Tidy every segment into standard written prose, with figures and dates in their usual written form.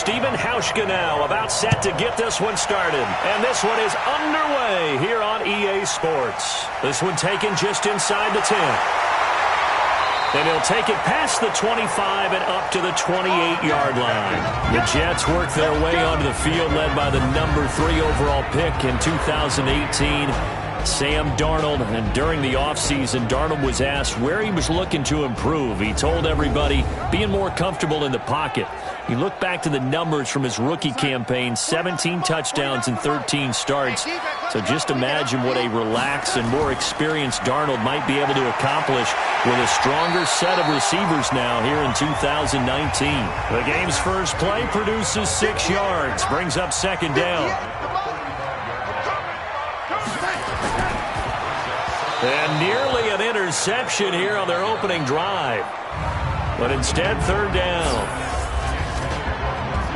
Stephen Hauschka now about set to get this one started. And this one is underway here on EA Sports. This one taken just inside the 10. And he'll take it past the 25 and up to the 28-yard line. The Jets work their way onto the field, led by the number 3 overall pick in 2018, Sam Darnold. And during the offseason, Darnold was asked where he was looking to improve. He told everybody being more comfortable in the pocket. You look back to the numbers from his rookie campaign, 17 touchdowns and 13 starts. So just imagine what a relaxed and more experienced Darnold might be able to accomplish with a stronger set of receivers now here in 2019. The game's first play produces 6 yards, brings up second down. And nearly an interception here on their opening drive. But instead, third down.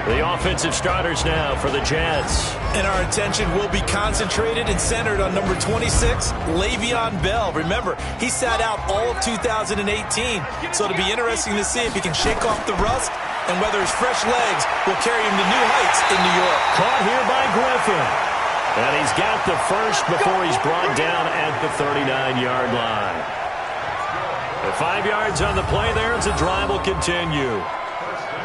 The offensive starters now for the Jets. And our attention will be concentrated and centered on number 26, Le'Veon Bell. Remember, he sat out all of 2018, so it'll be interesting to see if he can shake off the rust and whether his fresh legs will carry him to new heights in New York. Caught here by Griffin. And he's got the first before he's brought down at the 39-yard line. The 5 yards on the play there as the drive will continue.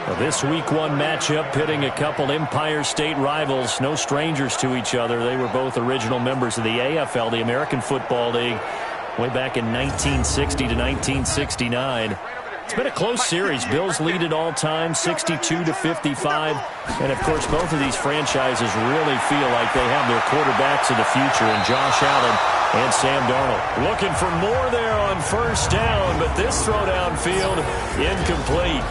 Well, this Week 1 matchup pitting a couple Empire State rivals, no strangers to each other. They were both original members of the AFL, the American Football League, way back in 1960 to 1969. It's been a close series. Bills lead it all time, 62-55. And, of course, both of these franchises really feel like they have their quarterbacks of the future in Josh Allen and Sam Darnold. Looking for more there on first down, but this throw downfield incomplete.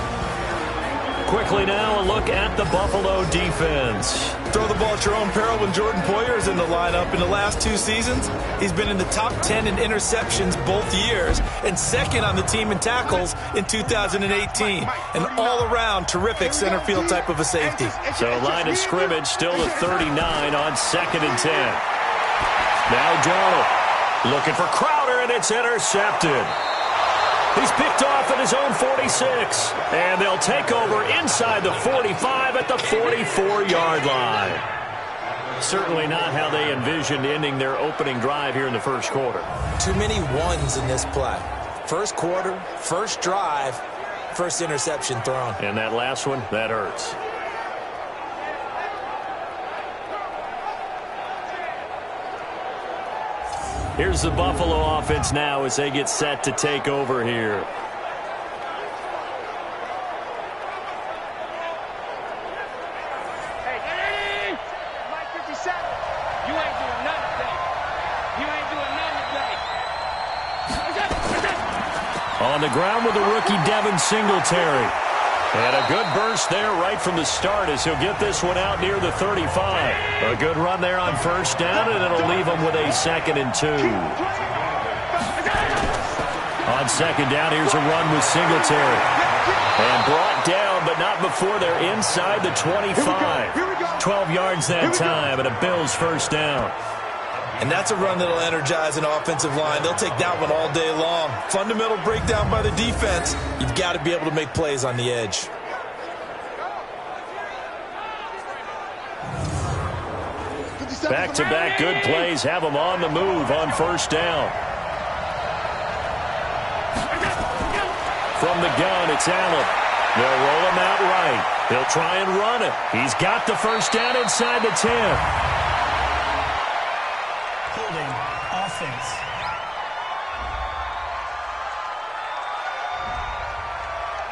Quickly now, a look at the Buffalo defense. Throw the ball at your own peril when Jordan Poyer is in the lineup. In the last 2 seasons, he's been in the top 10 in interceptions both years and second on the team in tackles in 2018. An all-around terrific center field type of a safety. So line of scrimmage still to 39 on 2nd and 10. Now Darnold looking for Crowder, and it's intercepted. He's picked off at his own 46. And they'll take over inside the 45 at the 44-yard line. Certainly not how they envisioned ending their opening drive here in the first quarter. Too many ones in this play. First quarter, first drive, first interception thrown. And that last one, that hurts. Here's the Buffalo offense now as they get set to take over here. Hey, Mike 57, you ain't doing nothing today. You ain't doing nothing today. On the ground with the rookie Devin Singletary. And a good burst there right from the start as he'll get this one out near the 35. A good run there on first down, and it'll leave him with a 2nd and 2. On second down, here's a run with Singletary. And brought down, but not before they're inside the 25. 12 yards that time, and a Bills first down. And that's a run that'll energize an offensive line. They'll take that one all day long. Fundamental breakdown by the defense. You've got to be able to make plays on the edge. Back-to-back good plays have them on the move on first down. From the gun, it's Allen. They'll roll him out right. They'll try and run it. He's got the first down inside the 10. Offense.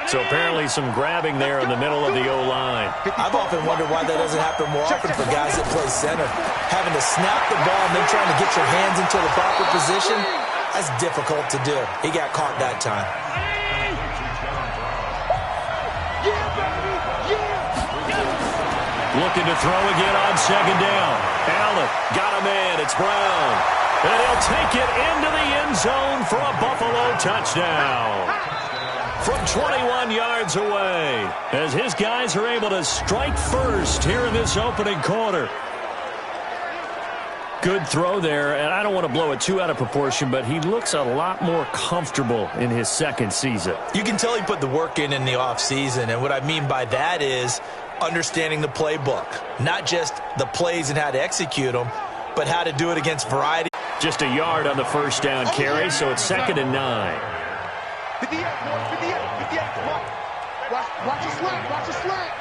So apparently some grabbing there in the middle of the O-line. I've often wondered why that doesn't happen more often for guys that play center. Having to snap the ball and then trying to get your hands into the proper position, that's difficult to do. He got caught that time. Looking to throw again on second down. Allen got a man. It's Brown. And he'll take it into the end zone for a Buffalo touchdown. From 21 yards away, as his guys are able to strike first here in this opening quarter. Good throw there, and I don't want to blow it too out of proportion, but he looks a lot more comfortable in his second season. You can tell he put the work in the offseason, and what I mean by that is understanding the playbook. Not just the plays and how to execute them, but how to do it against variety. Just a yard on the first down carry, so it's 2nd and 9. 58, boys, 58, come on. Watch the slant, watch the slant.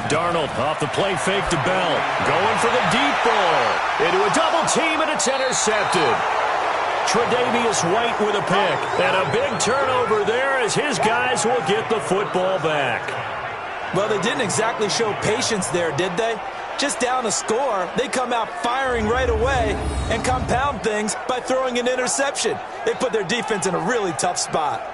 Darnold off the play fake to Bell. Going for the deep ball. Into a double team, and it's intercepted. Tre'Davious White with a pick. And a big turnover there as his guys will get the football back. Well, they didn't exactly show patience there, did they? Just down a score, they come out firing right away and compound things by throwing an interception. They put their defense in a really tough spot.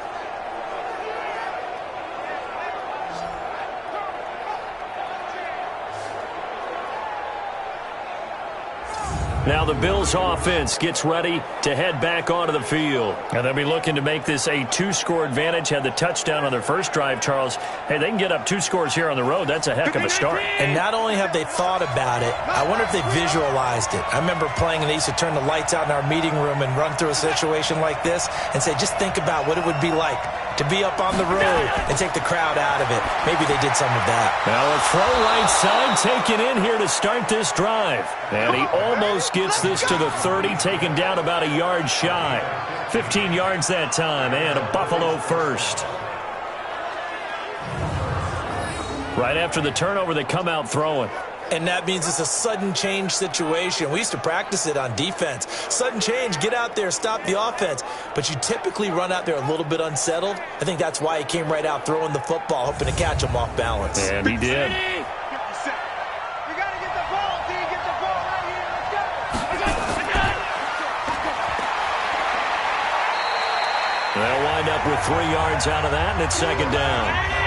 Now the Bills offense gets ready to head back onto the field. And they'll be looking to make this a 2-score advantage. Had the touchdown on their first drive, Charles. Hey, they can get up 2 scores here on the road. That's a heck of a start. And not only have they thought about it, I wonder if they visualized it. I remember playing and they used to turn the lights out in our meeting room and run through a situation like this and say, just think about what it would be like to be up on the road and take the crowd out of it. Maybe they did some of that. Now a throw right side taken in here to start this drive. And he almost gets this to the 30, taken down about a yard shy. 15 yards that time, and a Buffalo first. Right after the turnover, they come out throwing. And that means it's a sudden change situation. We used to practice it on defense. Sudden change, get out there, stop the offense. But you typically run out there a little bit unsettled. I think that's why he came right out throwing the football, hoping to catch him off balance. And he did. You got to get the ball, D. Get the ball right here. Let's go. They'll wind up with 3 yards out of that, and it's 2nd down.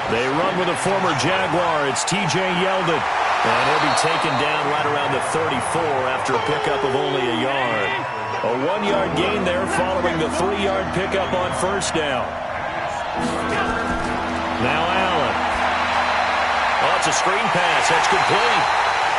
They run with a former Jaguar. It's T.J. Yeldon. And he'll be taken down right around the 34 after a pickup of only a yard. A 1-yard gain there following the 3-yard pickup on first down. Now Allen. Oh, it's a screen pass. That's complete.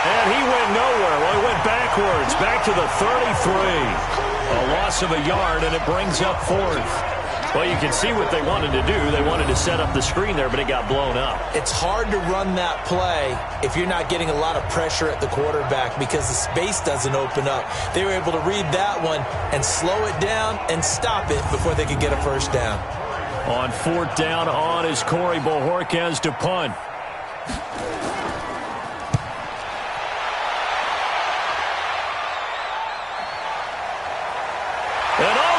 And he went nowhere. Well, he went backwards. Back to the 33. A loss of a yard, and it brings up 4th. Well, you can see what they wanted to do. They wanted to set up the screen there, but it got blown up. It's hard to run that play if you're not getting a lot of pressure at the quarterback because the space doesn't open up. They were able to read that one and slow it down and stop it before they could get a first down. On 4th down on is Corey Bojorquez to punt.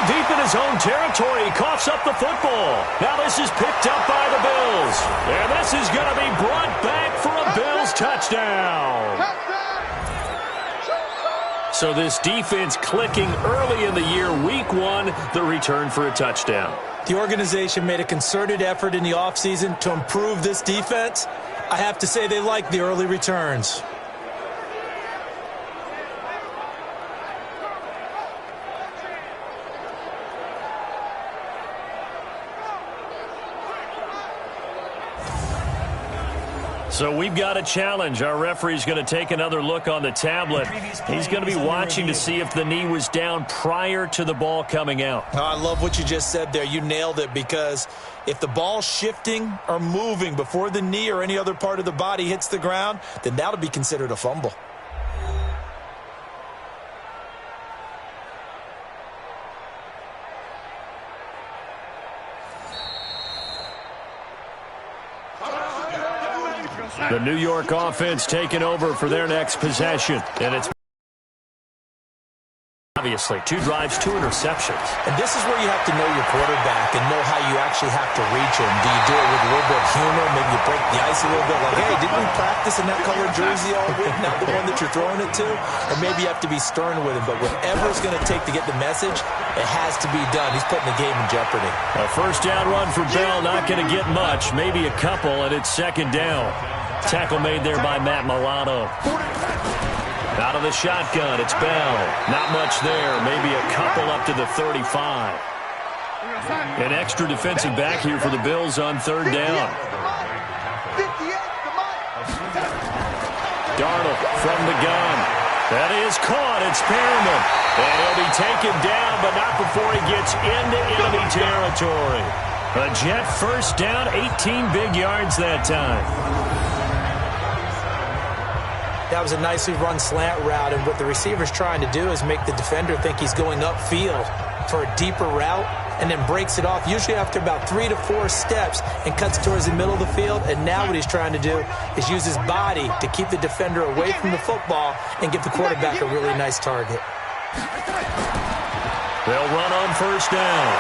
Deep in his own territory, he coughs up the football. Now this is picked up by the Bills. And this is going to be brought back for a Bills touchdown. So this defense clicking early in the year, week 1, the return for a touchdown. The organization made a concerted effort in the offseason to improve this defense. I have to say they like the early returns. So we've got a challenge. Our referee's going to take another look on the tablet. He's going to be watching to see if the knee was down prior to the ball coming out. Oh, I love what you just said there. You nailed it, because if the ball's shifting or moving before the knee or any other part of the body hits the ground, then that'll be considered a fumble. The New York offense taking over for their next possession. And it's obviously 2 drives, 2 interceptions. And this is where you have to know your quarterback and know how you actually have to reach him. Do you do it with a little bit of humor? Maybe you break the ice a little bit, like, hey, didn't we practice in that colored jersey all week, not the one that you're throwing it to? Or maybe you have to be stern with him. But whatever it's going to take to get the message, it has to be done. He's putting the game in jeopardy. A first down run for Bell, not going to get much, maybe a couple, and it's 2nd down. Tackle made there by Matt Milano. Out of the shotgun, it's Bell. Not much there, maybe a couple up to the 35. An extra defensive back here for the Bills on 3rd down. Darnold from the gun. That is caught. It's Perriman. And he'll be taken down, but not before he gets into enemy territory. A Jet first down, 18 big yards that time. That was a nicely run slant route, and what the receiver's trying to do is make the defender think he's going upfield for a deeper route, and then breaks it off, usually after about 3 to 4 steps, and cuts towards the middle of the field. And now what he's trying to do is use his body to keep the defender away from the football and give the quarterback a really nice target. They'll run on first down.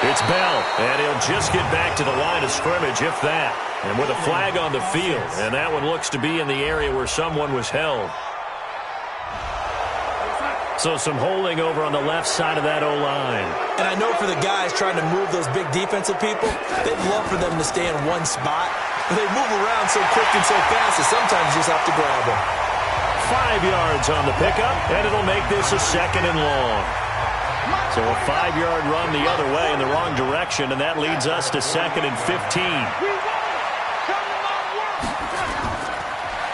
It's Bell, and he'll just get back to the line of scrimmage, if that. And with a flag on the field, and that one looks to be in the area where someone was held. So some holding over on the left side of that O-line. And I know for the guys trying to move those big defensive people, they'd love for them to stay in one spot. But they move around so quick and so fast that sometimes you just have to grab them. 5 yards on the pickup, and it'll make this a 2nd and long. So a 5-yard run the other way in the wrong direction, and that leads us to 2nd and 15.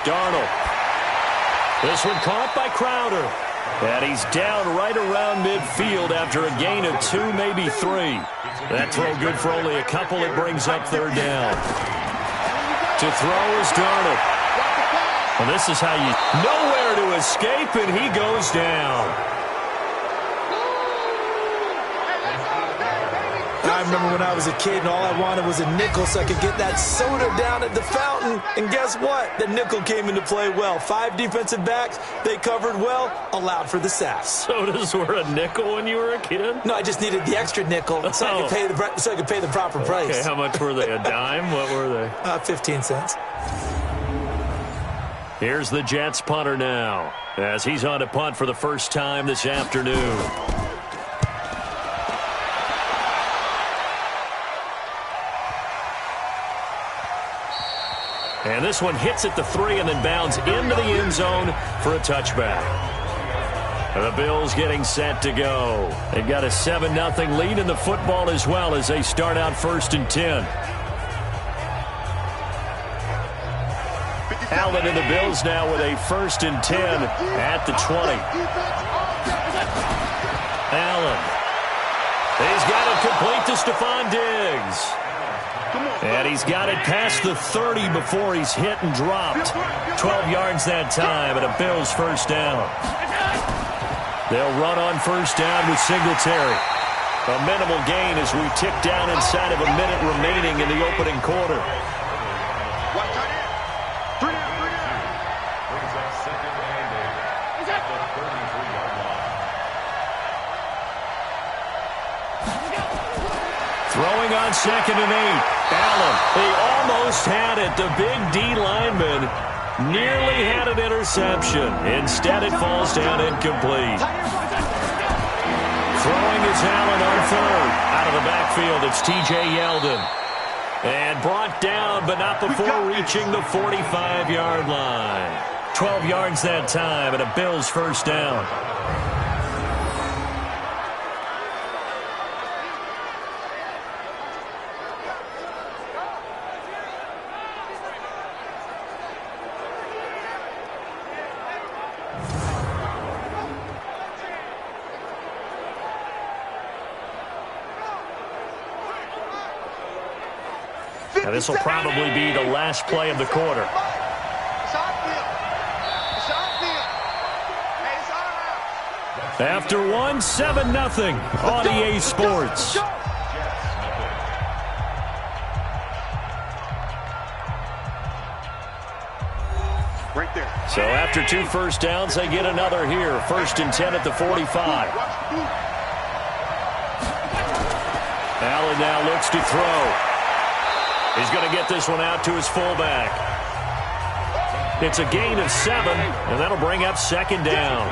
Darnold. This one caught by Crowder. And he's down right around midfield after a gain of 2, maybe 3. That throw good for only a couple. It brings up 3rd down. To throw is Darnold. Well, this is how you... Nowhere to escape, and he goes down. I remember when I was a kid and all I wanted was a nickel so I could get that soda down at the fountain. And guess what? The nickel came into play well. 5 defensive backs, they covered well, allowed for the sacks. Sodas were a nickel when you were a kid? No, I just needed the extra nickel so I could pay the proper price. Okay, how much were they? A dime? What were they? 15 cents. Here's the Jets punter now, as he's on to punt for the first time this afternoon. And this one hits at the 3 and then bounds into the end zone for a touchback. And the Bills getting set to go. They've got a 7-0 lead in the football as well as they start out 1st and 10. Allen and the Bills now with a 1st and 10 at the 20. Allen. He's got it complete to Stephon Diggs. And he's got it past the 30 before he's hit and dropped. 12 yards that time and a Bills first down. They'll run on first down with Singletary. A minimal gain as we tick down inside of a minute remaining in the opening quarter. Throwing on 2nd and 8. Allen, he almost had it. The big D lineman nearly had an interception. Instead, it falls down incomplete. Throwing is Allen on 3rd. Out of the backfield, it's T.J. Yeldon. And brought down, but not before reaching the 45-yard line. 12 yards that time, and a Bills first down. And this will probably be the last play of the quarter. After one, 7-0 on EA Sports. Right there. So after 2 first downs, they get another here. 1st and 10 at the 45. Allen now looks to throw. He's going to get this one out to his fullback. It's a gain of 7, and that'll bring up 2nd down.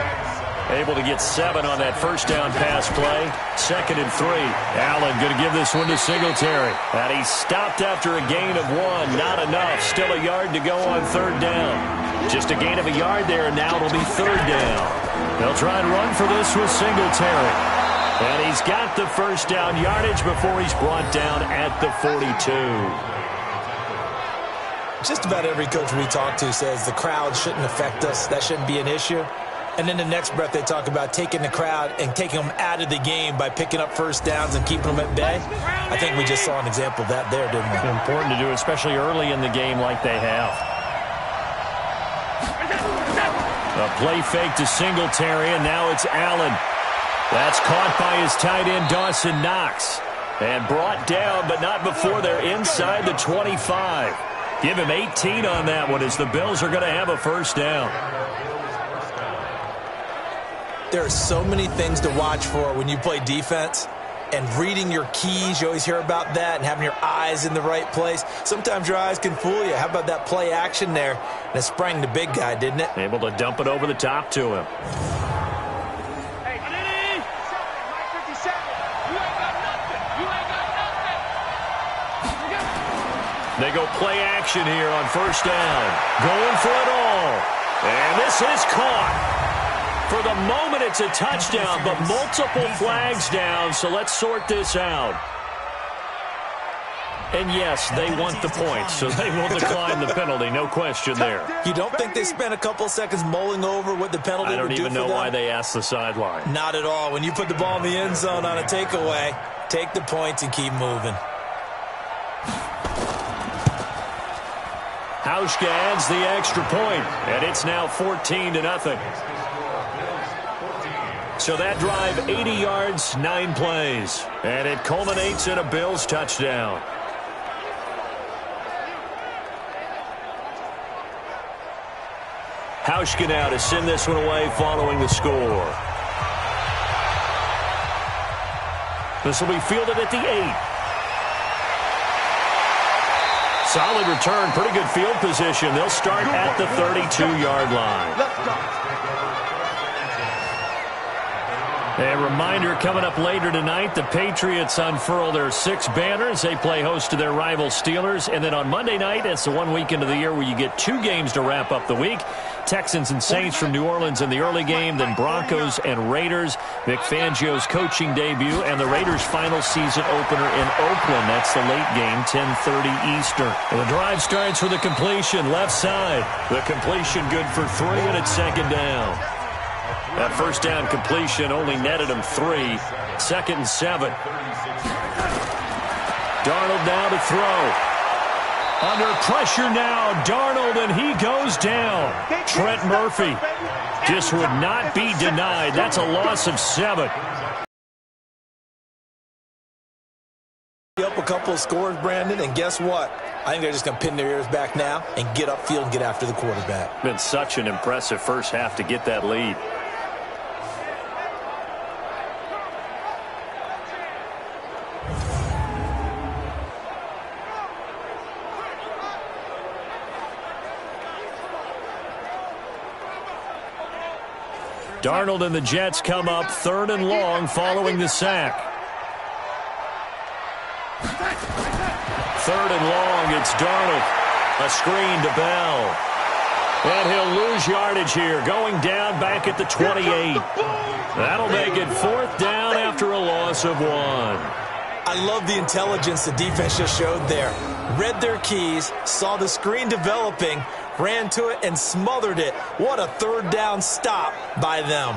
Able to get 7 on that first down pass play. 2nd and 3. Allen going to give this one to Singletary. And he stopped after a gain of 1. Not enough. Still a yard to go on 3rd down. Just a gain of a yard there, and now it'll be 3rd down. They'll try and run for this with Singletary. And he's got the first down yardage before he's brought down at the 42. Just about every coach we talk to says the crowd shouldn't affect us. That shouldn't be an issue. And in the next breath, they talk about taking the crowd and taking them out of the game by picking up first downs and keeping them at bay. I think we just saw an example of that there, didn't we? Important to do, especially early in the game like they have. A play fake to Singletary, and now it's Allen. That's caught by his tight end, Dawson Knox. And brought down, but not before they're inside the 25. Give him 18 on that one as the Bills are going to have a first down. There are so many things to watch for when you play defense. And reading your keys, you always hear about that, and having your eyes in the right place. Sometimes your eyes can fool you. How about that play action there? And it sprang the big guy, didn't it? Able to dump it over the top to him. Hey, Mike 57, you ain't got nothing. You ain't got nothing. They go play action here on first down. Going for it all. And this is caught. For the moment, it's a touchdown, but multiple flags down, so let's sort this out. And yes, they want the points, so they will decline the penalty, no question there. You don't think they spent a couple seconds mulling over what the penalty would do for them? I don't even know why they asked the sideline. Not at all. When you put the ball in the end zone on a takeaway, take the points and keep moving. Hauschka adds the extra point, and it's now 14-0. So that drive, 80 yards, 9 plays. And it culminates in a Bills touchdown. Hauschka now to send this one away following the score. This will be fielded at the 8. Solid return, pretty good field position. They'll start at the 32-yard line. Let's go. A reminder coming up later tonight, the Patriots unfurl their 6 banners. They play host to their rival Steelers. And then on Monday night, it's the one weekend of the year where you get 2 games to wrap up the week. Texans and Saints from New Orleans in the early game, then Broncos and Raiders. Vic Fangio's coaching debut and the Raiders' final season opener in Oakland. That's the late game, 10:30 Eastern. And the drive starts with a completion, left side. The completion good for 3, and it's second down. That first down completion only netted him 3. 2nd and 7. Darnold now to throw. Under pressure now, Darnold, and he goes down. Trent Murphy just would not be denied. That's a loss of 7. Up a couple of scores, Brandon, and guess what? I think they're just going to pin their ears back now and get upfield and get after the quarterback. Been such an impressive first half to get that lead. Darnold and the Jets come up 3rd and long following the sack. 3rd and long, it's Darnold. A screen to Bell. And he'll lose yardage here, going down back at the 28. That'll make it 4th down after a loss of 1. I love the intelligence the defense just showed there. Read their keys, saw the screen developing, ran to it, and smothered it. What a 3rd down stop by them.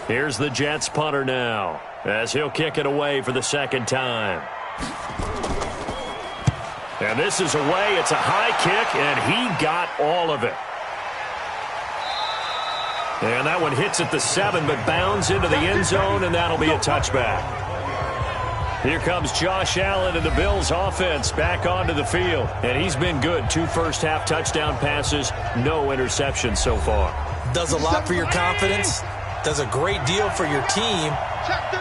Here's the Jets punter now, as he'll kick it away for the 2nd time. And this is away. It's a high kick, and he got all of it. And that one hits at the 7, but bounds into the end zone, and that'll be a touchback. Here comes Josh Allen and the Bills offense back onto the field. And he's been good. 2 first-half touchdown passes, no interceptions so far. Does a lot for your confidence. Does a great deal for your team.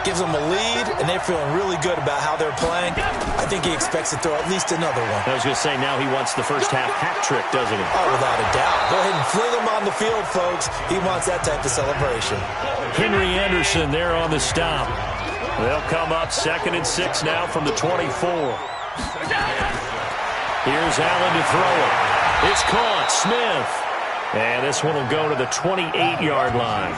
Gives them a lead, and they're feeling really good about how they're playing. I think he expects to throw at least another one. I was going to say, now he wants the first-half hat trick, doesn't he? Oh, without a doubt. Go ahead and fling him on the field, folks. He wants that type of celebration. Henry Anderson there on the stop. They'll come up 2nd and 6 now from the 24. Here's Allen to throw it. It's caught. Smith. And this one will go to the 28-yard line.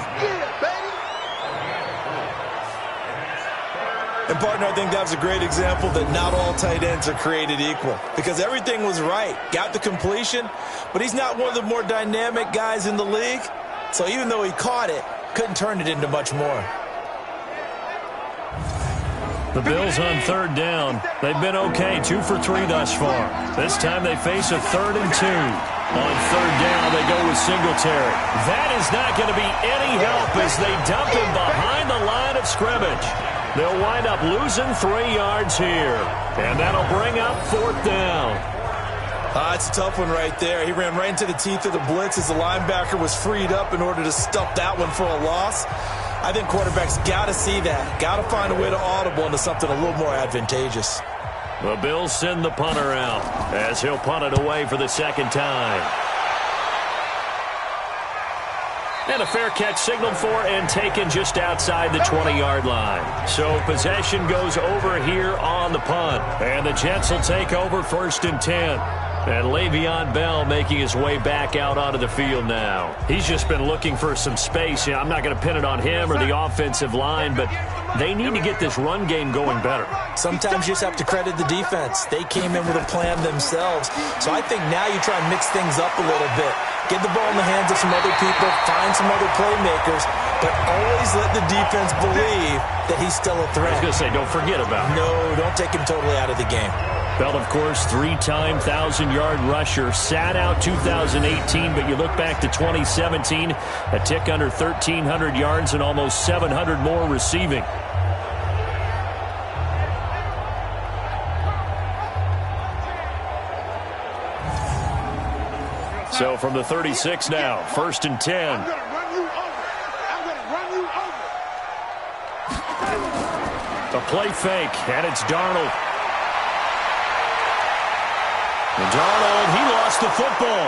And, partner, I think that was a great example that not all tight ends are created equal, because everything was right. Got the completion, but he's not one of the more dynamic guys in the league. So even though he caught it, couldn't turn it into much more. The Bills on third down. They've been okay, 2 for 3 thus far. This time they face a 3rd and 2. On third down, they go with Singletary. That is not going to be any help as they dump him behind the line of scrimmage. They'll wind up losing 3 yards here. And that'll bring up 4th down. It's a tough one right there. He ran right into the teeth of the blitz as the linebacker was freed up in order to stop that one for a loss. I think quarterbacks got to see that. Got to find a way to audible into something a little more advantageous. The Bills send the punter out as he'll punt it away for the 2nd time. And a fair catch signaled for and taken just outside the 20-yard line. So possession goes over here on the punt. And the Jets will take over 1st and 10. And Le'Veon Bell making his way back out onto the field now. He's just been looking for some space. I'm not going to pin it on him or the offensive line, but they need to get this run game going better. Sometimes you just have to credit the defense. They came in with a plan themselves. So I think now you try and mix things up a little bit. Get the ball in the hands of some other people, find some other playmakers, but always let the defense believe that he's still a threat. I was going to say, don't forget about him. No, don't take him totally out of the game. Bell, of course, 3-time 1,000-yard rusher. Sat out 2018, but you look back to 2017, a tick under 1,300 yards and almost 700 more receiving. So from the 36 now, 1st and 10. I'm going to run you over. I'm going to run you over. A play fake, and it's Darnold. And Darnold, he lost the football.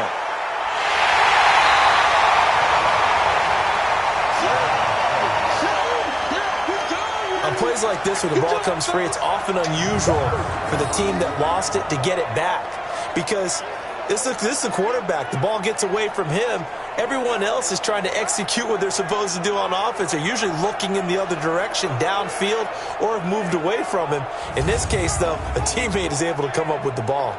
On plays like this where the ball comes free, it's often unusual for the team that lost it to get it back. Because this is the quarterback. The ball gets away from him. Everyone else is trying to execute what they're supposed to do on offense. They're usually looking in the other direction, downfield, or have moved away from him. In this case, though, a teammate is able to come up with the ball.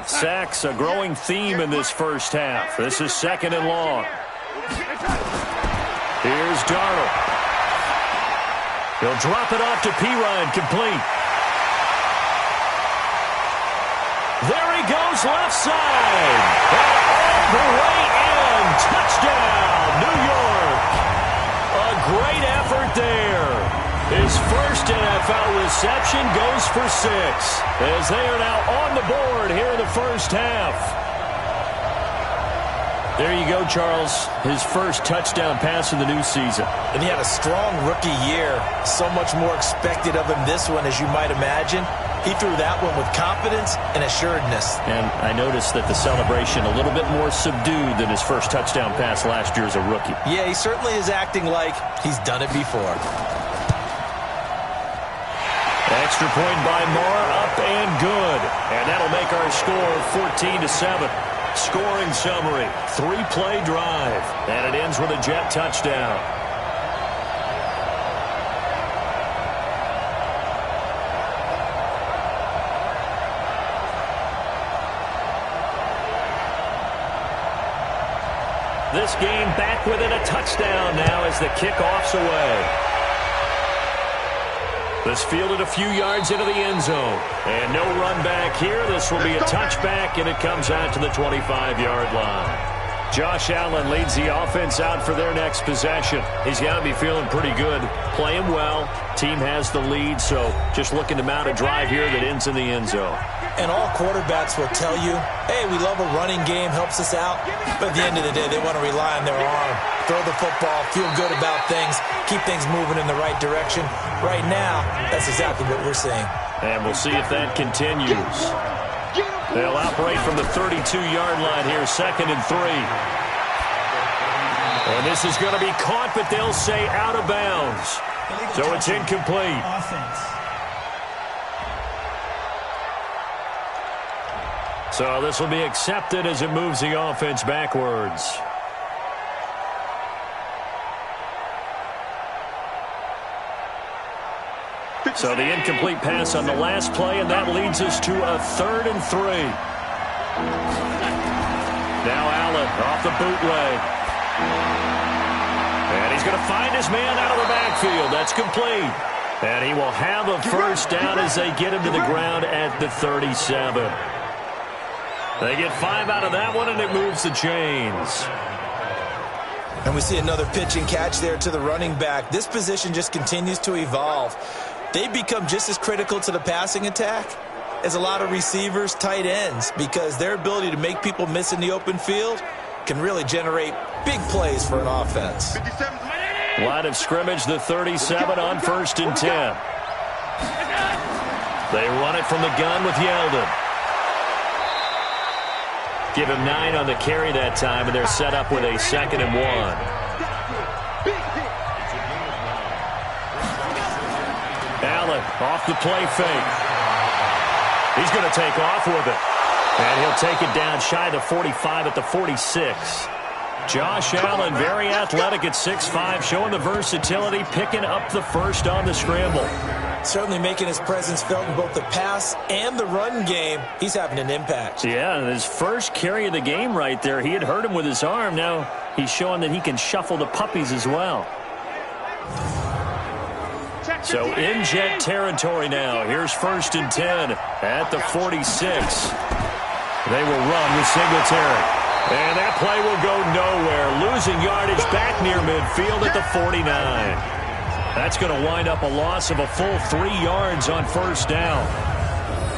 Sacks, a growing theme in this first half. This is 2nd and long. Here's Darnold. He'll drop it off to Pirine, complete. There he goes, left side. And all the way in. Touchdown, New York. A great effort there. His first NFL reception goes for 6 as they are now on the board here in the first half. There you go, Charles. His first touchdown pass of the new season. And he had a strong rookie year. So much more expected of him this one, as you might imagine. He threw that one with confidence and assuredness. And I noticed that the celebration a little bit more subdued than his first touchdown pass last year as a rookie. Yeah, he certainly is acting like he's done it before. Extra point by Moore, up and good. And that'll make our score 14-7. Scoring summary, 3-play drive. And it ends with a Jet touchdown. This game back within a touchdown now as the kickoff's away. This fielded a few yards into the end zone. And no run back here. This will be a touchback, and it comes out to the 25-yard line. Josh Allen leads the offense out for their next possession. He's got to be feeling pretty good, playing well. Team has the lead, so just looking to mount a drive here that ends in the end zone. And all quarterbacks will tell you, hey, we love a running game, helps us out. But at the end of the day, they want to rely on their arm. Throw the football, feel good about things, keep things moving in the right direction. Right now, that's exactly what we're seeing. And we'll see if that continues. They'll operate from the 32-yard line here, 2nd and 3. And this is going to be caught, but they'll say out of bounds. So it's incomplete. Offense. So this will be accepted as it moves the offense backwards. So the incomplete pass on the last play, and that leads us to a 3rd and 3. Now Allen off the bootleg. And he's going to find his man out of the backfield. That's complete. And he will have a first down as they get him to the ground at the 37. They get 5 out of that one, and it moves the chains. And we see another pitch and catch there to the running back. This position just continues to evolve. They become just as critical to the passing attack as a lot of receivers, tight ends, because their ability to make people miss in the open field can really generate big plays for an offense. Line of scrimmage, the 37 on 1st and 10. They run it from the gun with Yeldon. Give him 9 on the carry that time, and they're set up with a 2nd and 1. Allen off the play fake. He's going to take off with it. And he'll take it down shy of the 45 at the 46. Josh Allen, very athletic at 6'5", showing the versatility, picking up the first on the scramble. Certainly making his presence felt in both the pass and the run game. He's having an impact. Yeah, his first carry of the game right there. He had hurt him with his arm. Now he's showing that he can shuffle the puppies as well. So in Jet territory now. Here's 1st and 10 at the 46. They will run with Singletary. And that play will go nowhere. Losing yardage back near midfield at the 49. That's going to wind up a loss of a full 3 yards on 1st down.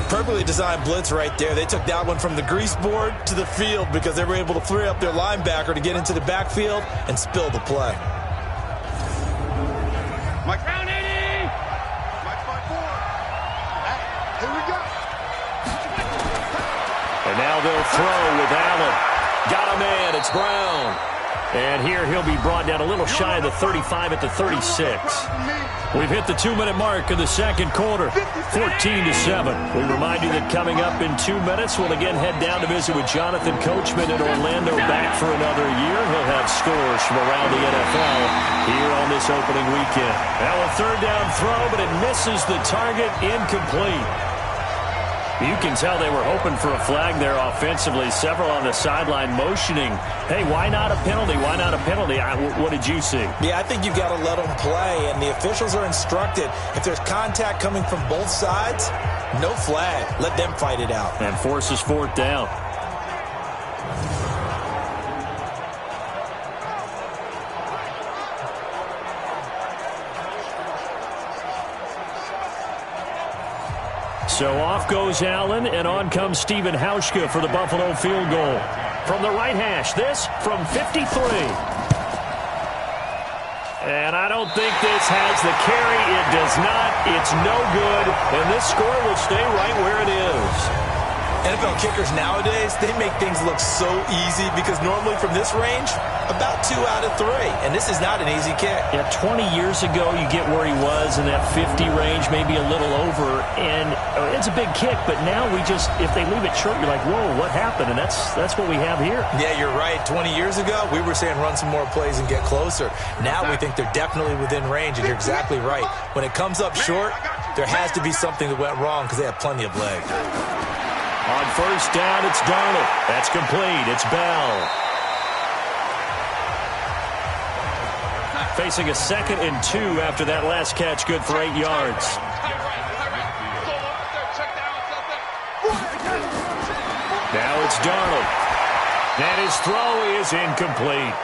Perfectly designed blitz right there. They took that one from the grease board to the field because they were able to free up their linebacker to get into the backfield and spill the play. Mike Brown 80. Mike 5-4. Here we go. And now they'll throw with Allen. Got a man. It's Brown. And here he'll be brought down a little shy of the 35 at the 36. We've hit the 2-minute mark of the 2nd quarter, 14-7. We remind you that coming up in 2 minutes, we'll again head down to visit with Jonathan Coachman in Orlando, back for another year. He'll have scores from around the NFL here on this opening weekend. Now a 3rd down throw, but it misses the target, incomplete. You can tell they were hoping for a flag there offensively. Several on the sideline motioning, hey, why not a penalty? Why not a penalty? What did you see? Yeah, I think you've got to let them play, and the officials are instructed. If there's contact coming from both sides, no flag. Let them fight it out. And forces 4th down. So off goes Allen, and on comes Stephen Hauschka for the Buffalo field goal. From the right hash, this from 53. And I don't think this has the carry. It does not. It's no good. And this score will stay right where it is. NFL kickers nowadays, they make things look so easy because normally from this range, about 2 out of 3. And this is not an easy kick. Yeah, 20 years ago, you get where he was in that 50 range, maybe a little over. And it's a big kick, but now we just, if they leave it short, you're like, whoa, what happened? And that's what we have here. Yeah, you're right. 20 years ago, we were saying run some more plays and get closer. Now we think they're definitely within range, and you're exactly right. When it comes up short, there has to be something that went wrong because they have plenty of leg. On 1st down, it's Darnold. That's complete. It's Bell. Facing a 2nd and 2 after that last catch, good for 8 yards. Now it's Darnold. And his throw is incomplete.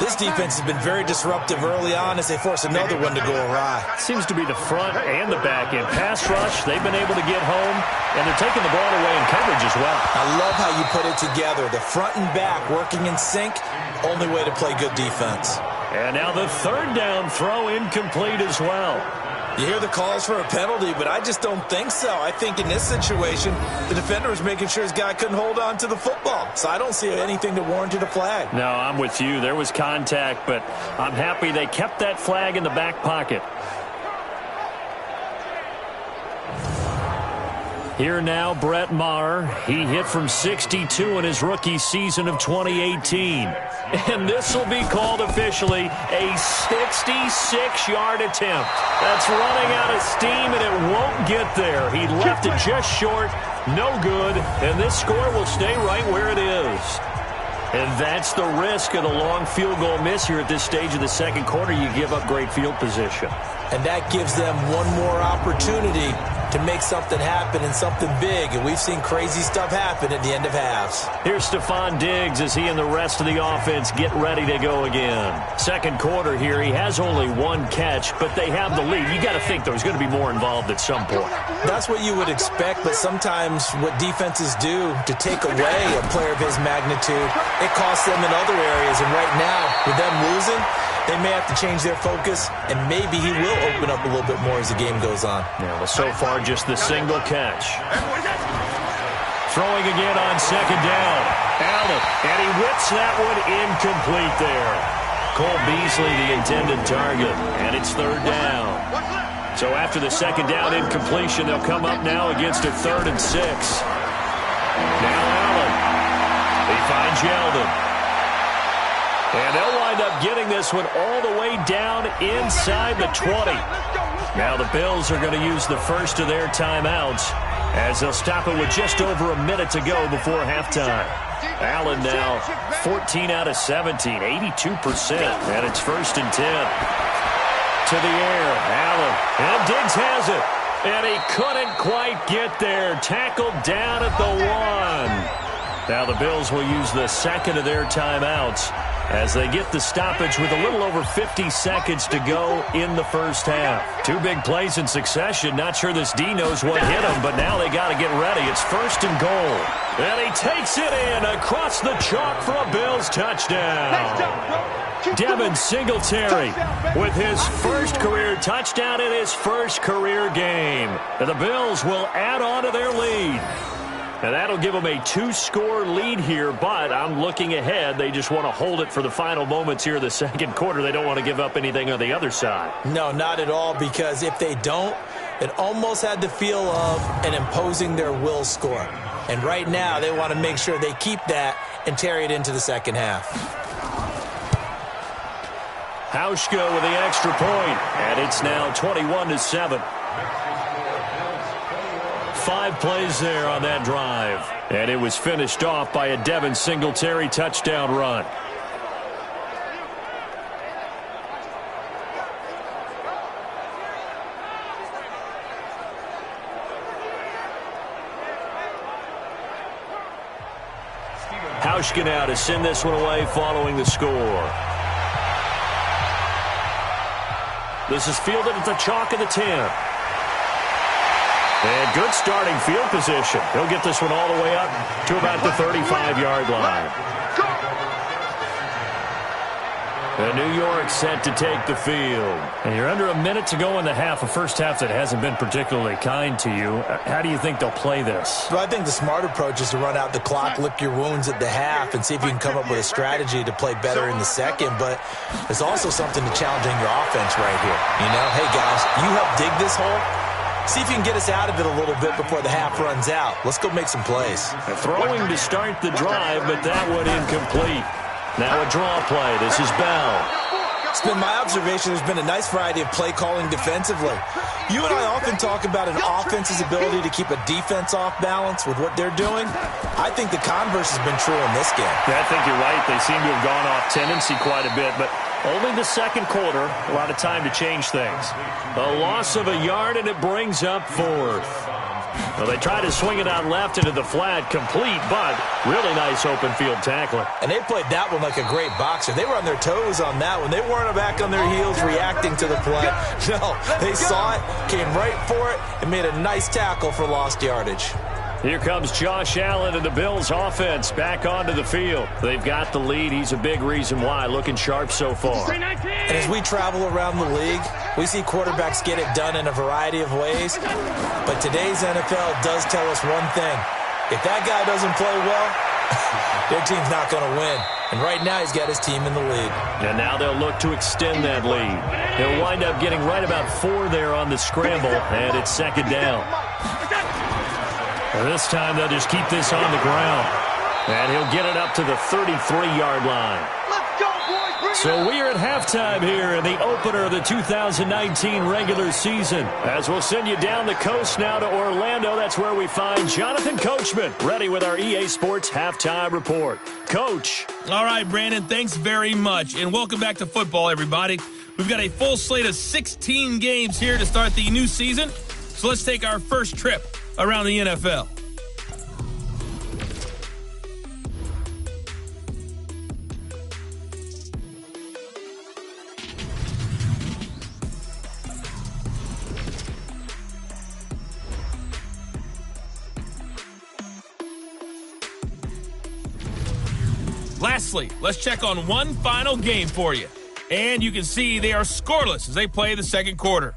This defense has been very disruptive early on as they force another one to go awry. Seems to be the front and the back end. Pass rush, they've been able to get home, and they're taking the ball away in coverage as well. I love how you put it together. The front and back working in sync, only way to play good defense. And now the 3rd down throw incomplete as well. You hear the calls for a penalty, but I just don't think so. I think in this situation, the defender was making sure his guy couldn't hold on to the football. So I don't see anything that warranted a flag. No, I'm with you. There was contact, but I'm happy they kept that flag in the back pocket. Here now, Brett Maher. He hit from 62 in his rookie season of 2018. And this will be called officially a 66-yard attempt. That's running out of steam, and it won't get there. He left it just short, no good, and this score will stay right where it is. And that's the risk of the long field goal miss here at this stage of the second quarter. You give up great field position. And that gives them one more opportunity to make something happen and something big. And we've seen crazy stuff happen at the end of halves. Here's Stephon Diggs as he and the rest of the offense get ready to go again. Second quarter here, he has only one catch, but they have the lead. You got to think, though, he's going to be more involved at some point. That's what you would expect, but sometimes what defenses do to take away a player of his magnitude, it costs them in other areas. And right now, with them losing, they may have to change their focus, and maybe he will open up a little bit more as the game goes on. Yeah, well, so far, just the single catch. Throwing again on second down. Allen, and he whips that one incomplete there. Cole Beasley, the intended target, and it's third down. So after the second down incompletion, they'll come up now against a 3rd and 6. Now Allen. He finds Yeldon. And they'll wind up getting this one all the way down inside the 20. Now the Bills are going to use the first of their timeouts as they'll stop it with just over a minute to go before halftime. Allen now 14 out of 17, 82%. And it's 1st and 10. To the air, Allen. And Diggs has it. And he couldn't quite get there. Tackled down at the 1. Now the Bills will use the second of their timeouts as they get the stoppage with a little over 50 seconds to go in the first half. 2 big plays in succession. Not sure this D knows what hit him, but now they got to get ready. It's 1st and goal. And he takes it in across the chalk for a Bills touchdown. Devin Singletary with his first career touchdown in his first career game. And the Bills will add on to their lead. And that'll give them a 2-score lead here, but I'm looking ahead. They just want to hold it for the final moments here of the second quarter. They don't want to give up anything on the other side. No, not at all, because if they don't, it almost had the feel of an imposing their will score. And right now, they want to make sure they keep that and carry it into the second half. Hauschka with the extra point, and it's now 21-7. 5 plays there on that drive. And it was finished off by a Devin Singletary touchdown run. Hauschka now to send this one away following the score. This is fielded at the chalk of the 10. And good starting field position. He'll get this one all the way up to about the 35-yard line. And New York set to take the field. And you're under a minute to go in the half, a first half that hasn't been particularly kind to you. How do you think they'll play this? Well, I think the smart approach is to run out the clock, lick your wounds at the half, and see if you can come up with a strategy to play better in the second. But there's also something to challenging your offense right here. You know, hey, guys, you help dig this hole. See if you can get us out of it a little bit before the half runs out. Let's go make some plays. Throwing to start the drive, but that one incomplete. Now a draw play. This is Bell. It's been my observation there's been a nice variety of play calling defensively. You and I often talk about an offense's ability to keep a defense off balance with what they're doing. I think the converse has been true in this game. Yeah, I think you're right. They seem to have gone off tendency quite a bit, but only the second quarter, a lot of time to change things. A loss of a yard, and it brings up 4th. Well, they try to swing it out left into the flat, complete, but really nice open field tackling. And they played that one like a great boxer. They were on their toes on that one. They weren't back on their heels reacting to the play. No, they saw it, came right for it, and made a nice tackle for lost yardage. Here comes Josh Allen and the Bills offense back onto the field. They've got the lead. He's a big reason why. Looking sharp so far. And as we travel around the league, we see quarterbacks get it done in a variety of ways. But today's NFL does tell us one thing. If that guy doesn't play well, their team's not going to win. And right now he's got his team in the lead. And now they'll look to extend that lead. They'll wind up getting right about 4 there on the scramble, and it's second down. And this time they'll just keep this on the ground. And he'll get it up to the 33-yard line. Let's go, boys. Bring So we are at halftime here in the opener of the 2019 regular season. As we'll send you down the coast now to Orlando, that's where we find Jonathan Coachman, ready with our EA Sports Halftime Report. Coach. All right, Brandon, thanks very much. And welcome back to football, everybody. We've got a full slate of 16 games here to start the new season. So let's take our first trip around the NFL. Lastly, let's check on one final game for you. And you can see they are scoreless as they play the second quarter.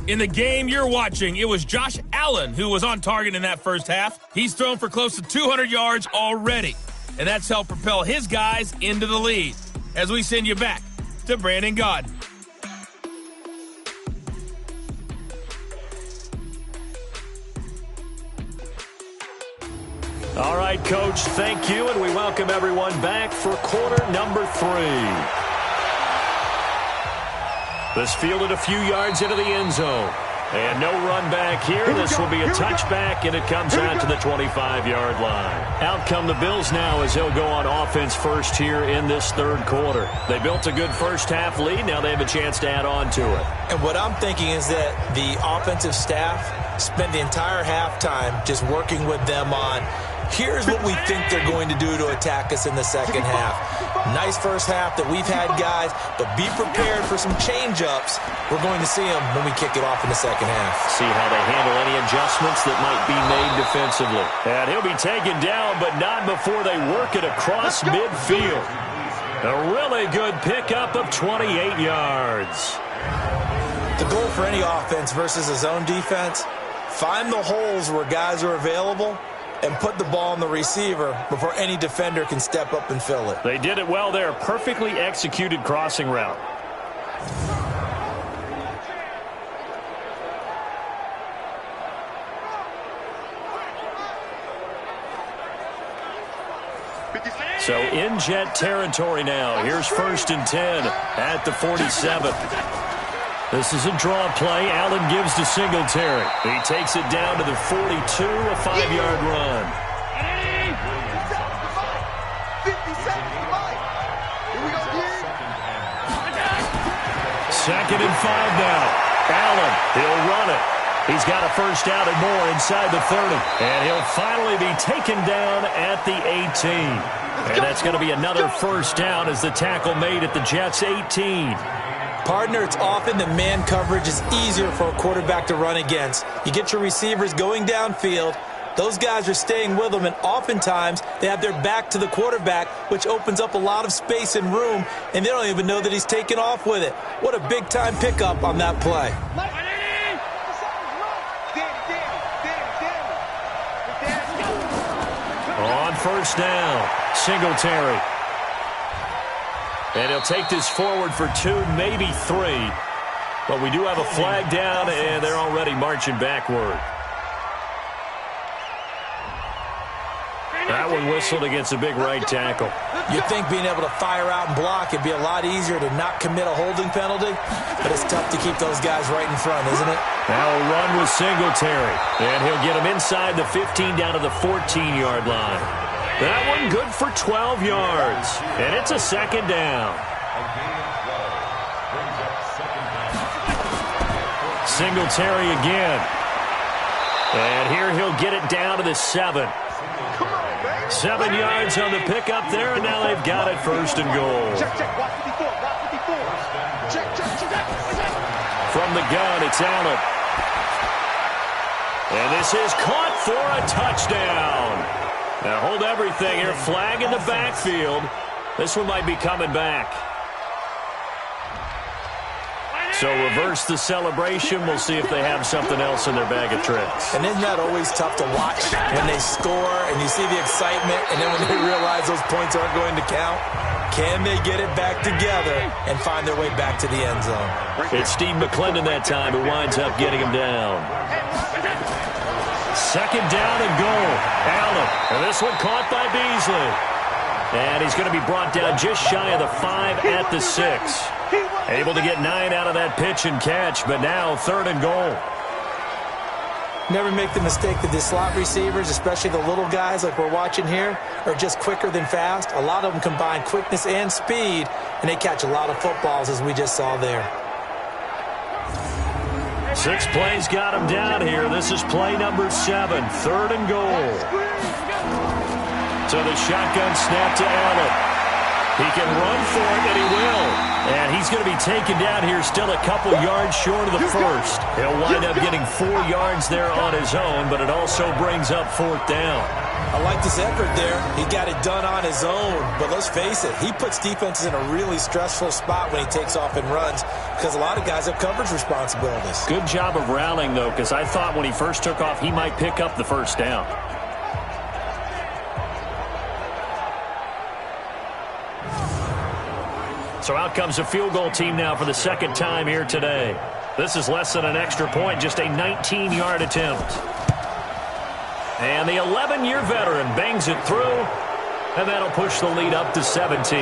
In the game you're watching, it was Josh Allen who was on target in that first half. He's thrown for close to 200 yards already, and that's helped propel his guys into the lead. As we send you back to Brandon Gaudin. All right, Coach, thank you, and we welcome everyone back for quarter number 3. This fielded a few yards into the end zone. And no run back here. This will be a touchback, and it comes out to the 25-yard line. Out come the Bills now as they'll go on offense first here in this third quarter. They built a good first-half lead. Now they have a chance to add on to it. And what I'm thinking is that the offensive staff spent the entire halftime just working with them on, here's what we think they're going to do to attack us in the second half. Nice first half that we've had, guys, but be prepared for some change-ups. We're going to see them when we kick it off in the second half. See how they handle any adjustments that might be made defensively. And he'll be taken down, but not before they work it across midfield. A really good pickup of 28 yards. The goal for any offense versus a zone defense, find the holes where guys are available and put the ball on the receiver before any defender can step up and fill it. They did it well there. Perfectly executed crossing route. So in Jet territory now. Here's 1st and 10 at the 47. This is a draw play. Allen gives to Singletary. He takes it down to the 42, a 5-yard run. 50 seconds, Mike. Here we go, dude. 2nd and 5 now. Allen, he'll run it. He's got a first down and more inside the 30. And he'll finally be taken down at the 18. And that's going to be another first down as the tackle made at the Jets' 18. Partner, it's often that man coverage is easier for a quarterback to run against. You get your receivers going downfield. Those guys are staying with them, and oftentimes they have their back to the quarterback, which opens up a lot of space and room, and they don't even know that he's taken off with it. What a big-time pickup on that play. On first down, Singletary. And he'll take this forward for 2, maybe 3. But we do have a flag down, and they're already marching backward. That one whistled against a big right tackle. You'd think being able to fire out and block it'd be a lot easier to not commit a holding penalty, but it's tough to keep those guys right in front, isn't it? Now a run with Singletary, and he'll get him inside the 15 down to the 14-yard line. That one good for 12 yards, and it's a 2nd down. Singletary again. And here he'll get it down to the 7. 7 yards on the pickup there, and now they've got it 1st and goal. From the gun, it's Allen. And this is caught for a touchdown. Now hold everything here. Flag in the backfield. This one might be coming back. So reverse the celebration. We'll see if they have something else in their bag of tricks. And isn't that always tough to watch when they score and you see the excitement, and then when they realize those points aren't going to count? Can they get it back together and find their way back to the end zone? It's Steve McClendon that time who winds up getting him down. Second down and goal. Allen. And this one caught by Beasley. And he's going to be brought down just shy of the 5 at the 6. Able to get 9 out of that pitch and catch, but now third and goal. Never make the mistake that the slot receivers, especially the little guys like we're watching here, are just quicker than fast. A lot of them combine quickness and speed, and they catch a lot of footballs, as we just saw there. 6 plays got him down here. This is play number 7, third and goal. So the shotgun snap to Allen. He can run for it, and he will. And he's going to be taken down here still a couple yards short of the first. He'll wind up getting 4 yards there on his own, but it also brings up fourth down. I like this effort there. He got it done on his own. But let's face it, he puts defenses in a really stressful spot when he takes off and runs because a lot of guys have coverage responsibilities. Good job of rallying, though, because I thought when he first took off, he might pick up the first down. So out comes a field goal team now for the second time here today. This is less than an extra point, just a 19-yard attempt. And the 11-year veteran bangs it through, and that'll push the lead up to 17.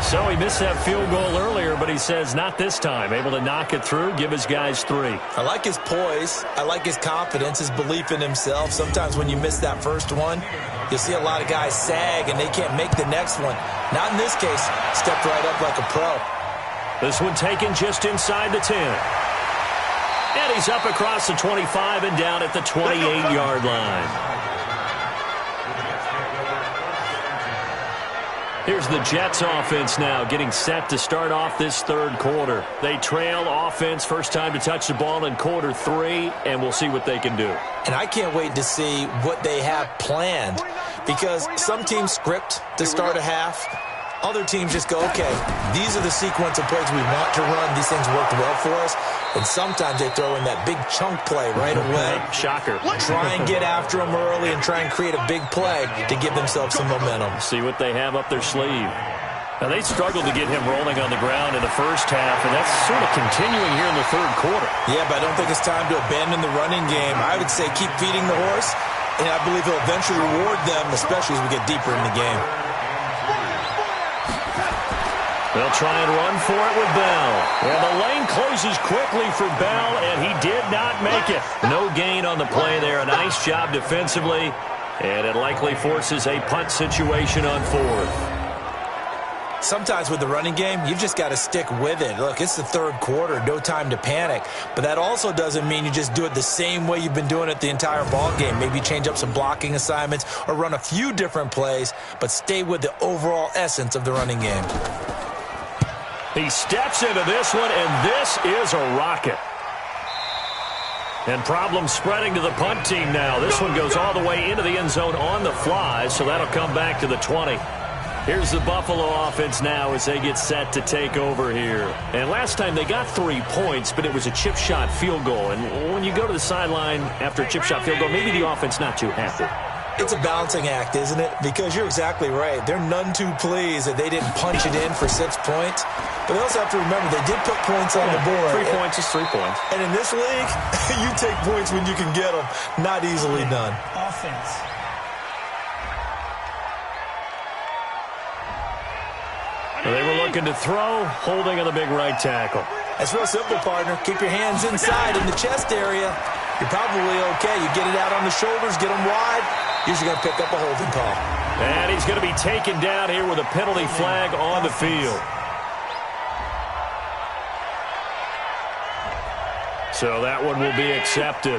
So he missed that field goal earlier, but he says not this time. Able to knock it through, give his guys 3. I like his poise. I like his confidence, his belief in himself. Sometimes when you miss that first one, you see a lot of guys sag and they can't make the next one. Not in this case. Stepped right up like a pro. This one taken just inside the 10. And he's up across the 25 and down at the 28-yard line. Here's the Jets offense now getting set to start off this third quarter. They trail offense, first time to touch the ball in quarter 3, and we'll see what they can do. And I can't wait to see what they have planned because some teams script to start a half. Other teams just go, okay, these are the sequence of plays we want to run. These things worked well for us. And sometimes they throw in that big chunk play right away. Shocker. Try and get after them early and try and create a big play to give themselves some momentum. See what they have up their sleeve. Now, they struggled to get him rolling on the ground in the first half, and that's sort of continuing here in the third quarter. Yeah, but I don't think it's time to abandon the running game. I would say keep feeding the horse, and I believe he'll eventually reward them, especially as we get deeper in the game. They'll try and run for it with Bell. And the lane closes quickly for Bell, and he did not make it. No gain on the play there. A nice job defensively, and it likely forces a punt situation on fourth. Sometimes with the running game, you've just got to stick with it. Look, it's the third quarter, no time to panic. But that also doesn't mean you just do it the same way you've been doing it the entire ball game. Maybe change up some blocking assignments or run a few different plays, but stay with the overall essence of the running game. He steps into this one, and this is a rocket. And problems spreading to the punt team now. This one goes all the way into the end zone on the fly, so that'll come back to the 20. Here's the Buffalo offense now as they get set to take over here. And last time they got 3 points, but it was a chip shot field goal. And when you go to the sideline after a chip shot field goal, maybe the offense not too happy. It's a balancing act, isn't it? Because you're exactly right. They're none too pleased that they didn't punch it in for 6 points. But they also have to remember they did put points on the board. 3 points is 3 points. And in this league, you take points when you can get them. Not easily done. Offense. They were looking to throw, holding on the big right tackle. That's real simple, partner. Keep your hands inside in the chest area. You're probably okay. You get it out on the shoulders, get them wide. Usually going to pick up a holding call. And he's going to be taken down here with a penalty flag on the field. So that one will be accepted.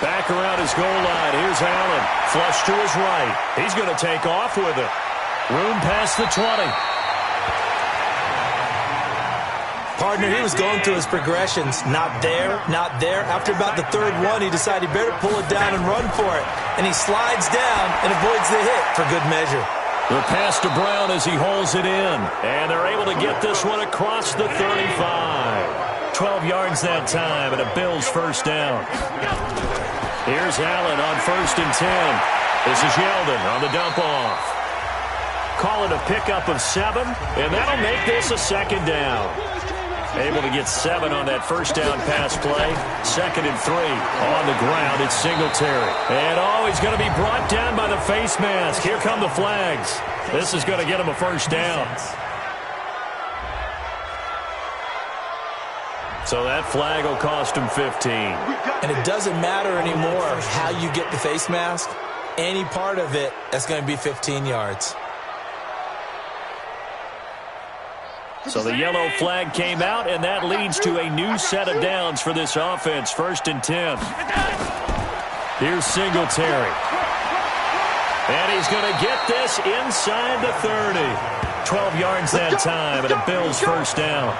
Back around his goal line. Here's Allen. Flush to his right. He's going to take off with it. Room past the 20. Partner, he was going through his progressions. Not there, not there. After about the third one, he decided he better pull it down and run for it. And he slides down and avoids the hit for good measure. The pass to Brown as he holds it in. And they're able to get this one across the 35. 12 yards that time and a Bills first down. Here's Allen on 1st and 10. This is Yeldon on the dump off. Call it a pickup of 7, and that'll make this a 2nd down. Able to get 7 on that first down pass play. 2nd and 3 on the ground. It's Singletary. And he's going to be brought down by the face mask. Here come the flags. This is going to get him a first down. So that flag will cost him 15. And it doesn't matter anymore how you get the face mask. Any part of it, that's going to be 15 yards. So the yellow flag came out, and that leads to a new set of downs for this offense. 1st and 10. Here's Singletary. And he's going to get this inside the 30. 12 yards that time, and a Bills first down.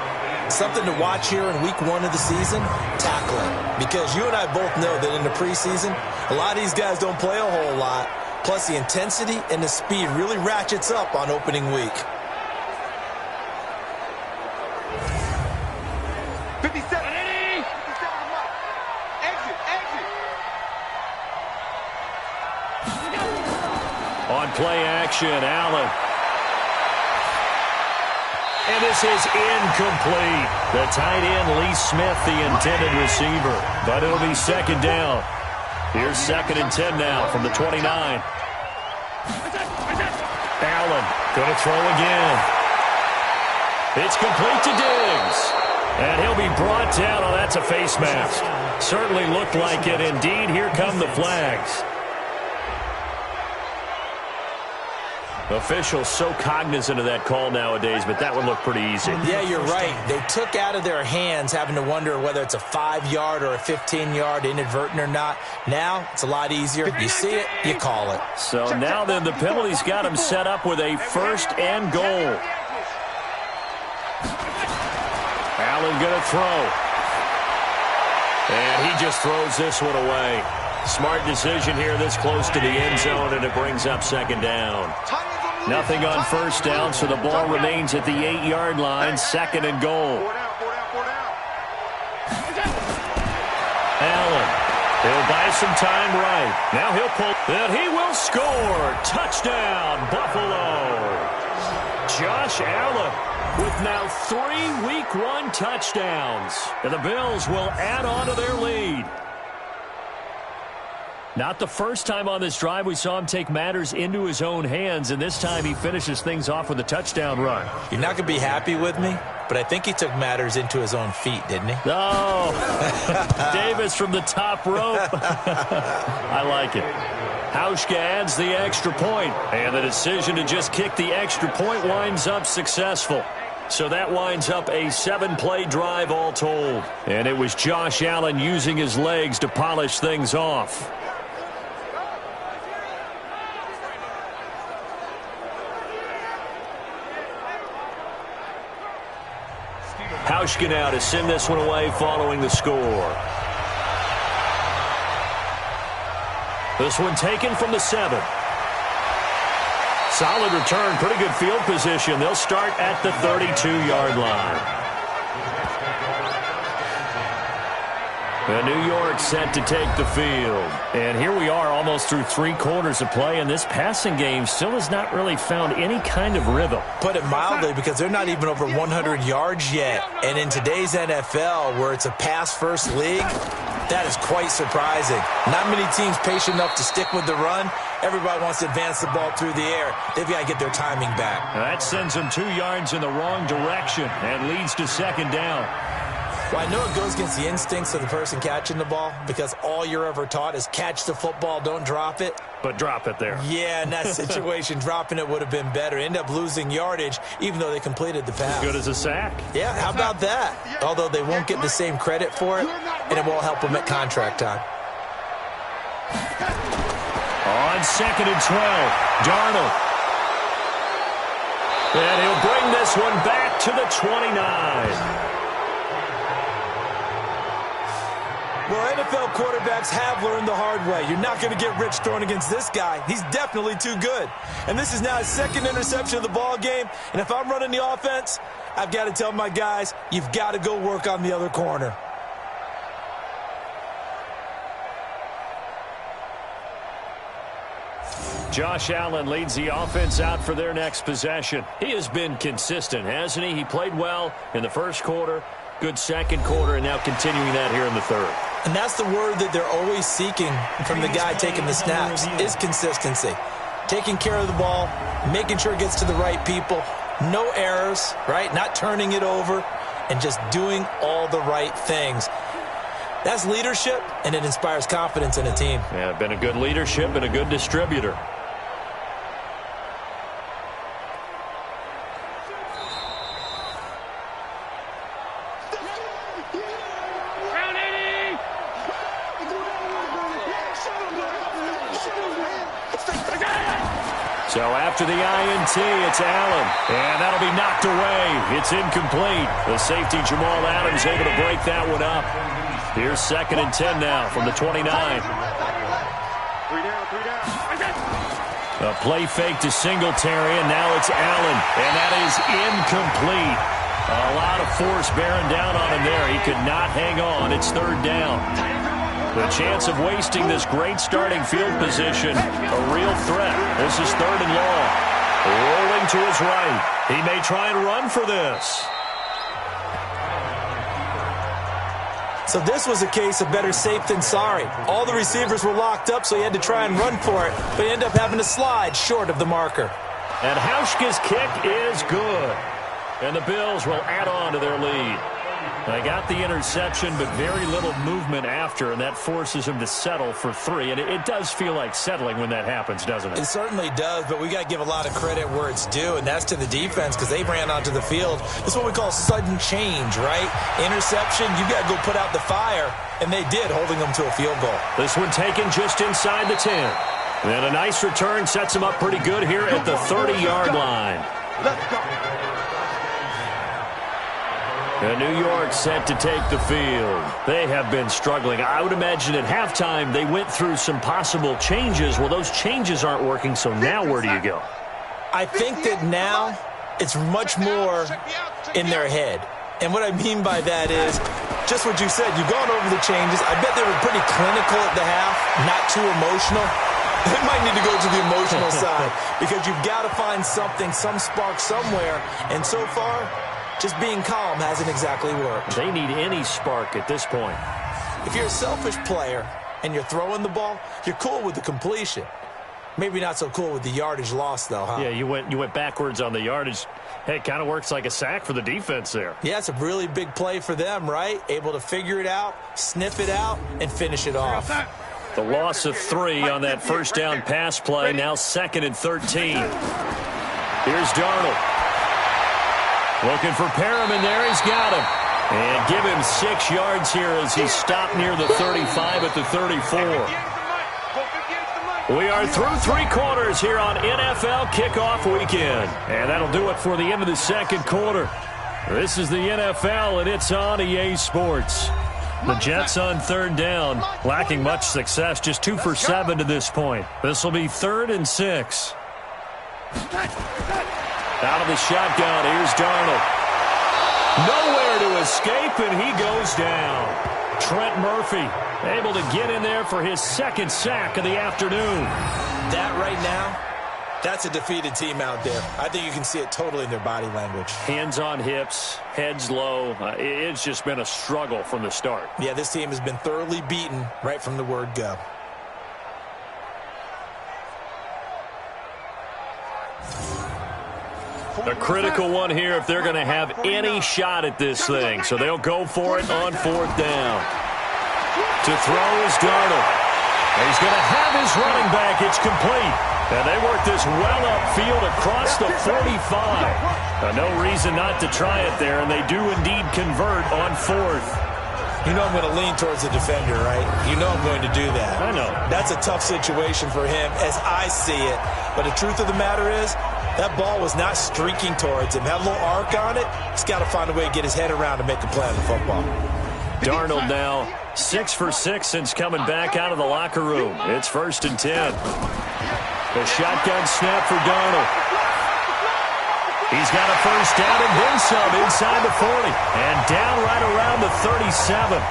Something to watch here in week 1 of the season, tackling. Because you and I both know that in the preseason, a lot of these guys don't play a whole lot. Plus, the intensity and the speed really ratchets up on opening week. 57. Exit. On play action, Allen. And this is incomplete. The tight end, Lee Smith, the intended receiver. But it'll be 2nd down. Here's 2nd and 10 now from the 29. Allen going to throw again. It's complete to Diggs. And he'll be brought down. Oh, that's a face mask. Certainly looked like it. Indeed, here come the flags. Officials so cognizant of that call nowadays, but that would look pretty easy. Yeah, you're right. They took out of their hands having to wonder whether it's a 5-yard or a 15-yard, inadvertent or not. Now, it's a lot easier. You see it, you call it. So now then, the penalty's got him set up with a 1st and goal. Allen going to throw. And he just throws this one away. Smart decision here this close to the end zone, and it brings up 2nd down. Nothing on 1st down, so the ball remains at the 8-yard line, 2nd and goal. Allen, he'll buy some time right. Now he'll pull, and he will score. Touchdown, Buffalo. Josh Allen with now 3 Week 1 touchdowns. And the Bills will add on to their lead. Not the first time on this drive we saw him take matters into his own hands, and this time he finishes things off with a touchdown run. You're not going to be happy with me, but I think he took matters into his own feet, didn't he? Oh, Davis from the top rope. I like it. Hauschka adds the extra point, and the decision to just kick the extra point winds up successful. So that winds up a 7-play drive all told. And it was Josh Allen using his legs to polish things off. Hauschka now to send this one away following the score. This one taken from the 7. Solid return, pretty good field position. They'll start at the 32-yard line. And New York set to take the field. And here we are almost through 3 quarters of play, and this passing game still has not really found any kind of rhythm. Put it mildly, because they're not even over 100 yards yet. And in today's NFL, where it's a pass-first league, that is quite surprising. Not many teams patient enough to stick with the run. Everybody wants to advance the ball through the air. They've got to get their timing back. That sends them 2 yards in the wrong direction and leads to 2nd down. Well, I know it goes against the instincts of the person catching the ball, because all you're ever taught is catch the football, don't drop it. But drop it there. Yeah, in that situation, dropping it would have been better. End up losing yardage, even though they completed the pass. Good as a sack. Yeah, how about that? Although they won't get the same credit for it, and it won't help them at contract time. On 2nd and 12, Darnold. And he'll bring this one back to the 29. Well, NFL quarterbacks have learned the hard way. You're not going to get rich throwing against this guy. He's definitely too good. And this is now his second interception of the ball game. And if I'm running the offense, I've got to tell my guys, you've got to go work on the other corner. Josh Allen leads the offense out for their next possession. He has been consistent, hasn't he? He played well in the first quarter, good second quarter, and now continuing that here in the third. And that's the word that they're always seeking from the guy taking the snaps, is consistency. Taking care of the ball, making sure it gets to the right people, no errors, right? Not turning it over, and just doing all the right things. That's leadership, and it inspires confidence in a team. Yeah, been a good leadership and a good distributor. So after the INT, it's Allen. And that'll be knocked away. It's incomplete. The safety, Jamal Adams, able to break that one up. Here's 2nd and 10 now from the 29. A play fake to Singletary, and now it's Allen. And that is incomplete. A lot of force bearing down on him there. He could not hang on. It's 3rd down. The chance of wasting this great starting field position, a real threat. This is 3rd and long. Rolling to his right. He may try and run for this. So this was a case of better safe than sorry. All the receivers were locked up, so he had to try and run for it, but he ended up having to slide short of the marker. And Hauschka's kick is good. And the Bills will add on to their lead. They got the interception, but very little movement after, and that forces him to settle for 3. And it does feel like settling when that happens, doesn't it? It certainly does, but we got to give a lot of credit where it's due, and that's to the defense because they ran onto the field. This is what we call sudden change, right? Interception, you got to go put out the fire, and they did, holding them to a field goal. This one taken just inside the 10. And a nice return sets him up pretty good here at the 30-yard line. Let's go. And New York set to take the field. They have been struggling. I would imagine at halftime they went through some possible changes. Well, those changes aren't working, so now where do you go? I think that now it's much more in their head. And what I mean by that is just what you said. You've gone over the changes. I bet they were pretty clinical at the half, not too emotional. They might need to go to the emotional side because you've got to find something, some spark somewhere. And so far, just being calm hasn't exactly worked. They need any spark at this point. If you're a selfish player and you're throwing the ball, you're cool with the completion. Maybe not so cool with the yardage loss, though, huh? Yeah, you went backwards on the yardage. Hey, it kind of works like a sack for the defense there. Yeah, it's a really big play for them, right? Able to figure it out, sniff it out, and finish it off. The loss of 3 on that first down pass play, now 2nd and 13. Here's Darnold. Looking for Perriman there. He's got him. And give him 6 yards here as he stopped near the 35 at the 34. We are through 3 quarters here on NFL Kickoff Weekend. And that'll do it for the end of the second quarter. This is the NFL, and it's on EA Sports. The Jets on 3rd down, lacking much success, just 2 for 7 to this point. This will be 3rd and 6. Out of the shotgun, here's Darnold. Nowhere to escape, and he goes down. Trent Murphy able to get in there for his 2nd sack of the afternoon. That right now, that's a defeated team out there. I think you can see it totally in their body language. Hands on hips, heads low. It's just been a struggle from the start. Yeah, this team has been thoroughly beaten right from the word go. A critical one here if they're going to have any shot at this thing. So they'll go for it on 4th down. To throw is Darnold. He's going to have his running back. It's complete. And they work this well upfield across the 45. No reason not to try it there, and they do indeed convert on 4th. You know I'm going to lean towards the defender, right? You know I'm going to do that. I know. That's a tough situation for him as I see it. But the truth of the matter is, that ball was not streaking towards him. Had a little arc on it. He's got to find a way to get his head around to make a play on the football. Darnold now 6 for 6 since coming back out of the locker room. It's 1st and 10. The shotgun snap for Darnold. He's got a first down and then some inside the 40. And down right around the 37.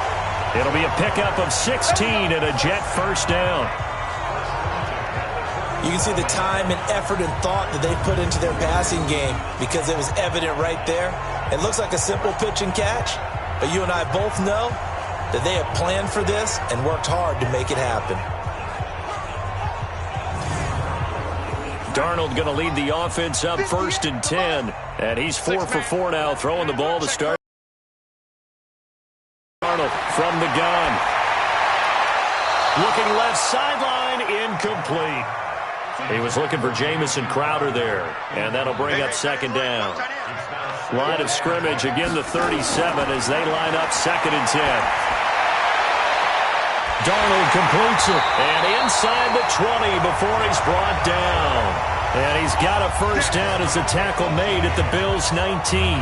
It'll be a pickup of 16 and a Jet first down. You can see the time and effort and thought that they put into their passing game because it was evident right there. It looks like a simple pitch and catch, but you and I both know that they have planned for this and worked hard to make it happen. Darnold going to lead the offense up 1st and 10, and he's 4 for 4 now, throwing the ball to start. Darnold from the gun. Looking left sideline, incomplete. He was looking for Jamison Crowder there, and that'll bring up 2nd down. Line of scrimmage, again the 37 as they line up 2nd and 10. Darnold completes it, and inside the 20 before he's brought down. And he's got a first down as the tackle made at the Bills' 19.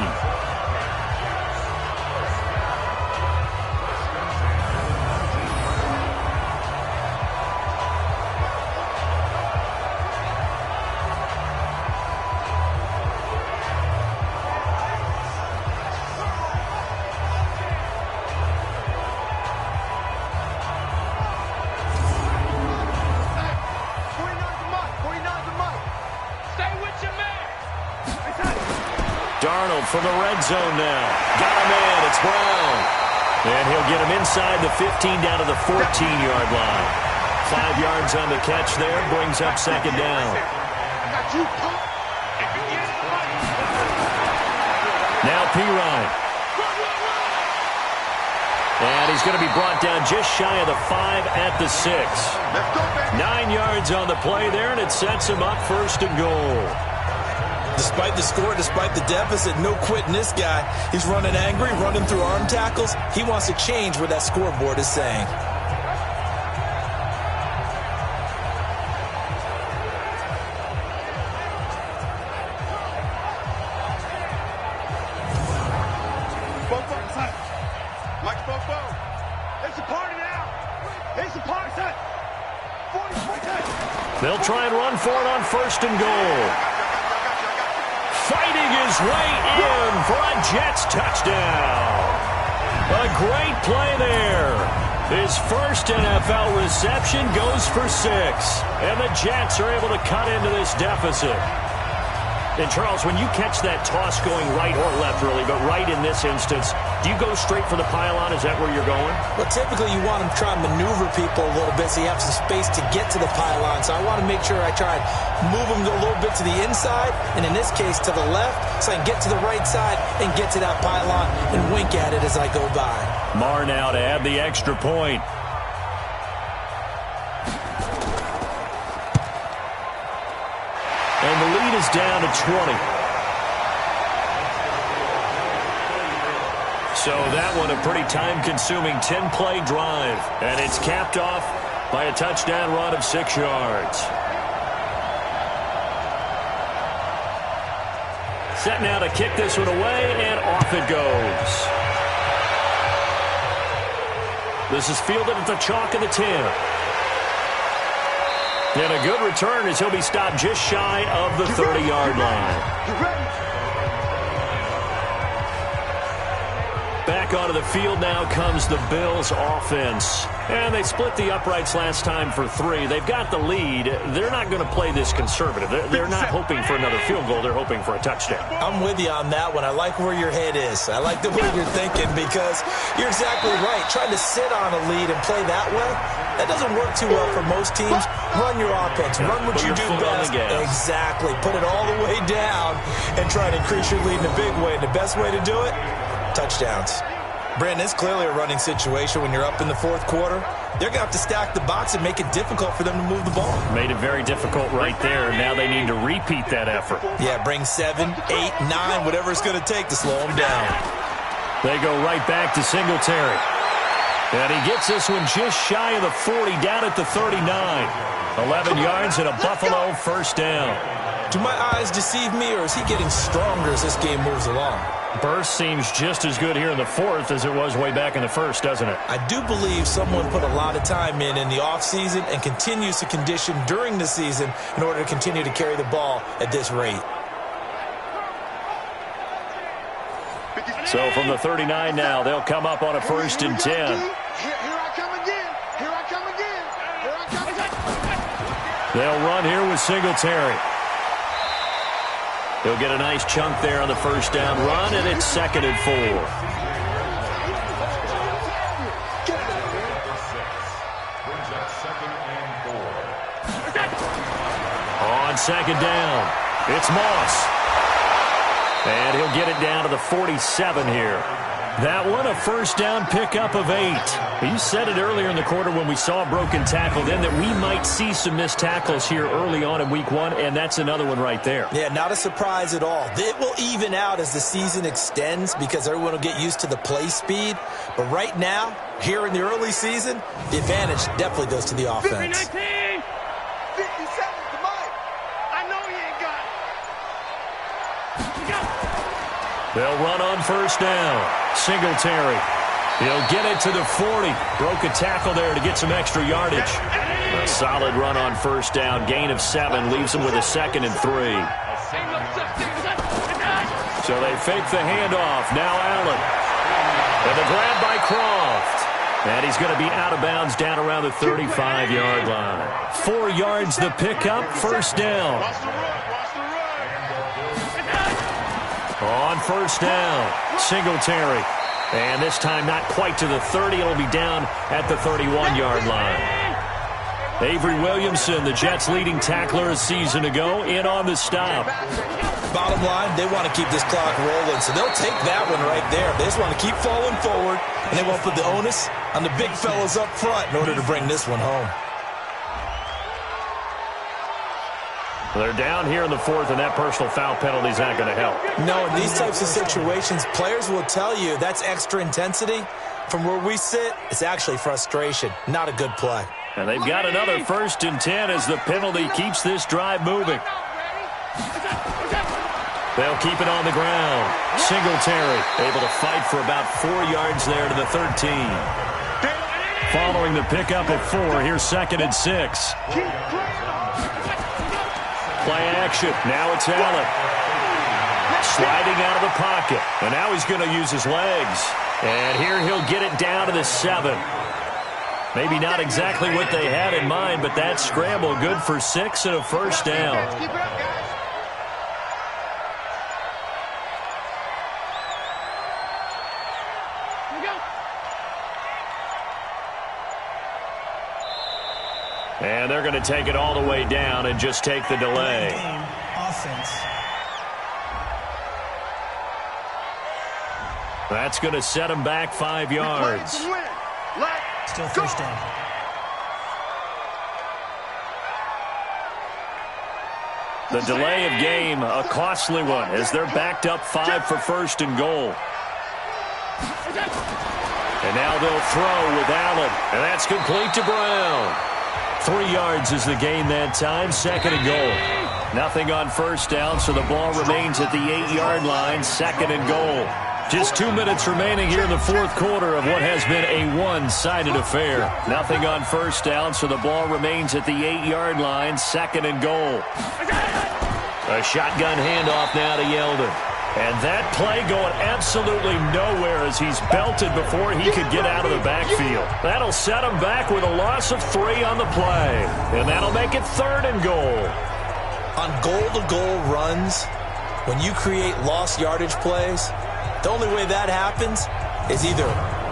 Darnold from the red zone now. Got him in. It's Brown. And he'll get him inside the 15 down to the 14-yard line. 5 yards on the catch there. Brings up 2nd down. Now Pirine. And he's going to be brought down just shy of the 5 at the 6. 9 yards on the play there, and it sets him up 1st and goal. Despite the score, despite the deficit, no quitting this guy. He's running angry, running through arm tackles. He wants to change what that scoreboard is saying. They'll try and run for it on 1st and goal. Fighting his way in for a Jets touchdown. A great play there. His first NFL reception goes for 6. And the Jets are able to cut into this deficit. And, Charles, when you catch that toss going right or left, really, but right in this instance, do you go straight for the pylon? Is that where you're going? Well, typically you want to try and maneuver people a little bit so you have some space to get to the pylon. So I want to make sure I try and move them a little bit to the inside, and in this case to the left, so I can get to the right side and get to that pylon and wink at it as I go by. Marr now to add the extra point. And the lead is down to 20. So that one a pretty time-consuming 10-play drive. And it's capped off by a touchdown run of 6 yards. Set now to kick this one away, and off it goes. This is fielded at the chalk of the 10. And a good return as he'll be stopped just shy of the 30-yard line. Back onto the field now comes the Bills offense. And they split the uprights last time for 3. They've got the lead. They're not going to play this conservative. They're not hoping for another field goal. They're hoping for a touchdown. I'm with you on that one. I like where your head is. I like the way you're thinking because you're exactly right. Trying to sit on a lead and play that way, that doesn't work too well for most teams. Run your offense. Run what you do best. Exactly. Put it all the way down and try to increase your lead in a big way. And the best way to do it, touchdowns. Brandon, it's clearly a running situation when you're up in the 4th quarter. They're going to have to stack the box and make it difficult for them to move the ball. Made it very difficult right there. Now they need to repeat that effort. Yeah, bring 7, 8, 9, whatever it's going to take to slow them down. They go right back to Singletary. And he gets this one just shy of the 40, down at the 39. 11 yards and a Buffalo first down. Do my eyes deceive me, or is he getting stronger as this game moves along? Burst seems just as good here in the fourth as it was way back in the first, doesn't it? I do believe someone put a lot of time in the offseason and continues to condition during the season in order to continue to carry the ball at this rate. So from the 39 now, they'll come up on a 1st and 10. Here I come again. Here I come again. Here I come again. They'll run here with Singletary. He'll get a nice chunk there on the first down run, and it's 2nd and 4. On 2nd down, it's Moss. And he'll get it down to the 47 here. That one, a first down pickup of 8. You said it earlier in the quarter when we saw a broken tackle then that we might see some missed tackles here early on in week 1, and that's another one right there. Yeah, not a surprise at all. It will even out as the season extends because everyone will get used to the play speed. But right now, here in the early season, the advantage definitely goes to the offense. 50-19. 57 to Mike. I know he ain't got it. They'll run on first down. Singletary. He'll get it to the 40. Broke a tackle there to get some extra yardage. A solid run on first down. Gain of 7. Leaves him with a 2nd and 3. So they fake the handoff. Now Allen. And the grab by Croft. And he's going to be out of bounds down around the 35-yard line. 4 yards the pickup. First down. On first down, Singletary. And this time not quite to the 30. It'll be down at the 31-yard line. Avery Williamson, the Jets' leading tackler a season ago, in on the stop. Bottom line, they want to keep this clock rolling, so they'll take that one right there. They just want to keep falling forward, and they won't put the onus on the big fellas up front in order to bring this one home. They're down here in the fourth, and that personal foul penalty is not going to help. No, in these types of situations, players will tell you that's extra intensity. From where we sit, it's actually frustration. Not a good play. And they've got another 1st and 10 as the penalty keeps this drive moving. They'll keep it on the ground. Singletary able to fight for about 4 yards there to the 13. Following the pickup at 4, here's 2nd and 6. Play action. Now it's Allen. Sliding out of the pocket. And now he's going to use his legs. And here he'll get it down to the 7. Maybe not exactly what they had in mind, but that scramble good for 6 and a first down. Keep it up, guys. Here we go. And they're going to take it all the way down and just take the delay. Game offense. That's going to set them back 5 yards. Still first down. The delay of game, a costly one, as they're backed up 5 for 1st and goal. And now they'll throw with Allen, and that's complete to Brown. 3 yards is the gain that time, 2nd and goal. Nothing on first down, so the ball remains at the 8-yard line, 2nd and goal. Just 2 minutes remaining here in the fourth quarter of what has been a one-sided affair. Nothing on first down, so the ball remains at the 8-yard line, 2nd and goal. A shotgun handoff now to Yeldon. And that play going absolutely nowhere as he's belted before he could get out of the backfield. That'll set him back with a loss of 3 on the play. And that'll make it 3rd and goal. On goal-to-goal runs, when you create lost yardage plays, the only way that happens is either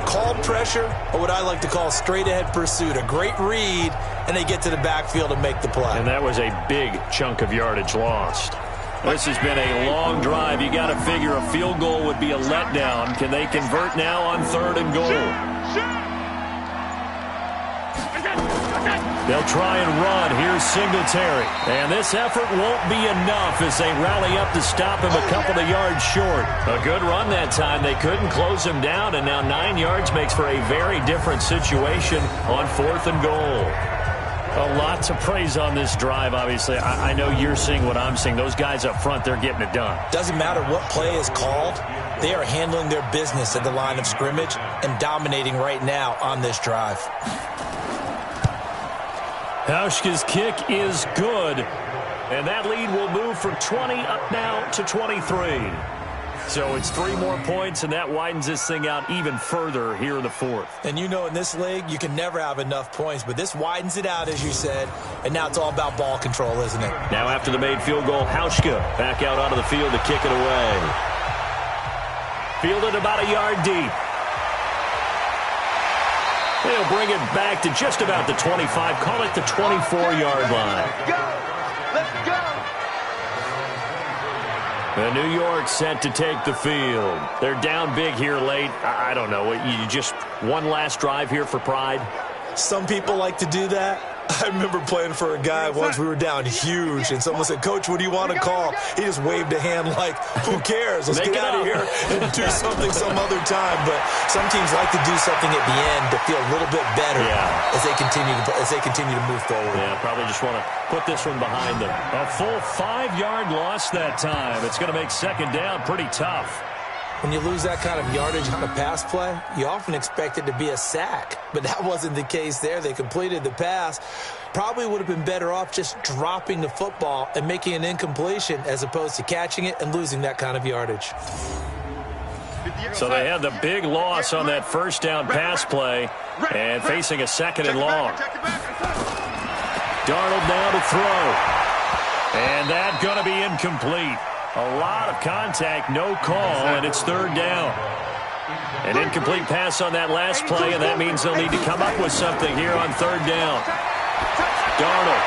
called pressure or what I like to call straight-ahead pursuit. A great read, and they get to the backfield and make the play. And that was a big chunk of yardage lost. This has been a long drive. You got to figure a field goal would be a letdown. Can they convert now on 3rd and goal? They'll try and run. Here's Singletary. And this effort won't be enough as they rally up to stop him a couple of yards short. A good run that time. They couldn't close him down, and now 9 yards makes for a very different situation on 4th and goal. A lot to praise on this drive, obviously. I know you're seeing what I'm seeing. Those guys up front, they're getting it done. Doesn't matter what play is called. They are handling their business at the line of scrimmage and dominating right now on this drive. Hauschka's kick is good, and that lead will move from 20 up now to 23. So it's 3 more points, and that widens this thing out even further here in the 4th. And you know in this league, you can never have enough points, but this widens it out, as you said, and now it's all about ball control, isn't it? Now after the made field goal, Hauschka back out onto the field to kick it away. Fielded about a yard deep. They'll bring it back to just about the 25. Call it the 24-yard line. Let's go! Let's go! The New York set to take the field. They're down big here late. I don't know. You just one last drive here for pride? Some people like to do that. I remember playing for a guy once. We were down huge, and someone said, "Coach, what do you want to call?" He just waved a hand like, "Who cares? Let's get out of here and do something some other time." But some teams like to do something at the end to feel a little bit better as they continue to move forward. Yeah, probably just want to put this one behind them. A full 5-yard loss that time. It's going to make second down pretty tough. When you lose that kind of yardage on a pass play, you often expect it to be a sack. But that wasn't the case there. They completed the pass. Probably would have been better off just dropping the football and making an incompletion as opposed to catching it and losing that kind of yardage. So they had the big loss on that first down pass play and facing a 2nd and long. Darnold now to throw. And that's going to be incomplete. A lot of contact, no call, and it's 3rd down. An incomplete pass on that last play, and that means they'll need to come up with something here on 3rd down. Darnold.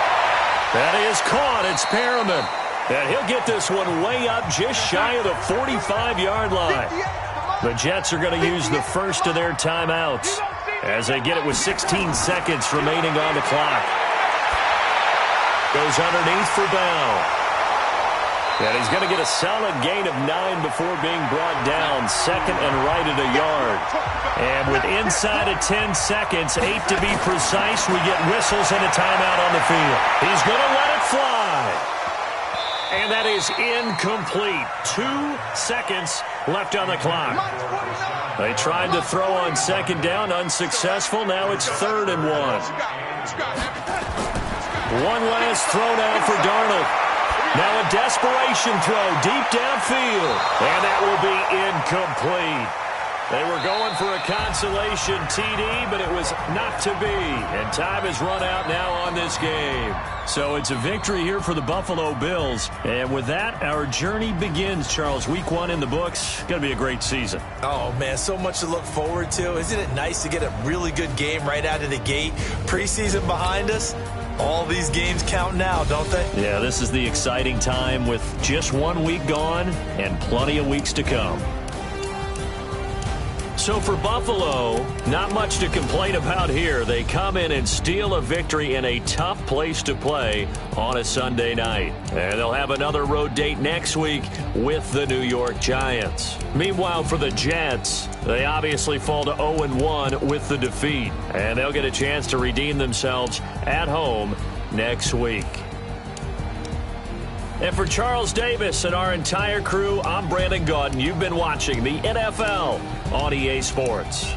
That is caught. It's Perriman. And he'll get this one way up just shy of the 45-yard line. The Jets are going to use the first of their timeouts as they get it with 16 seconds remaining on the clock. Goes underneath for Bell. And he's going to get a solid gain of 9 before being brought down. 2nd and right at a yard. And with inside of 10 seconds, 8 to be precise, we get whistles and a timeout on the field. He's going to let it fly. And that is incomplete. 2 seconds left on the clock. They tried to throw on 2nd down, unsuccessful. Now it's 3rd and 1. One last throw now for Darnold. Now a desperation throw deep downfield. And that will be incomplete. They were going for a consolation TD, but it was not to be. And time has run out now on this game. So it's a victory here for the Buffalo Bills. And with that, our journey begins, Charles. Week 1 in the books. Going to be a great season. Oh, man, so much to look forward to. Isn't it nice to get a really good game right out of the gate? Preseason behind us. All these games count now, don't they? Yeah, this is the exciting time with just 1 week gone and plenty of weeks to come. So for Buffalo, not much to complain about here. They come in and steal a victory in a tough place to play on a Sunday night. And they'll have another road date next week with the New York Giants. Meanwhile, for the Jets, they obviously fall to 0-1 with the defeat. And they'll get a chance to redeem themselves at home next week. And for Charles Davis and our entire crew, I'm Brandon Gaudin. You've been watching the NFL on EA Sports.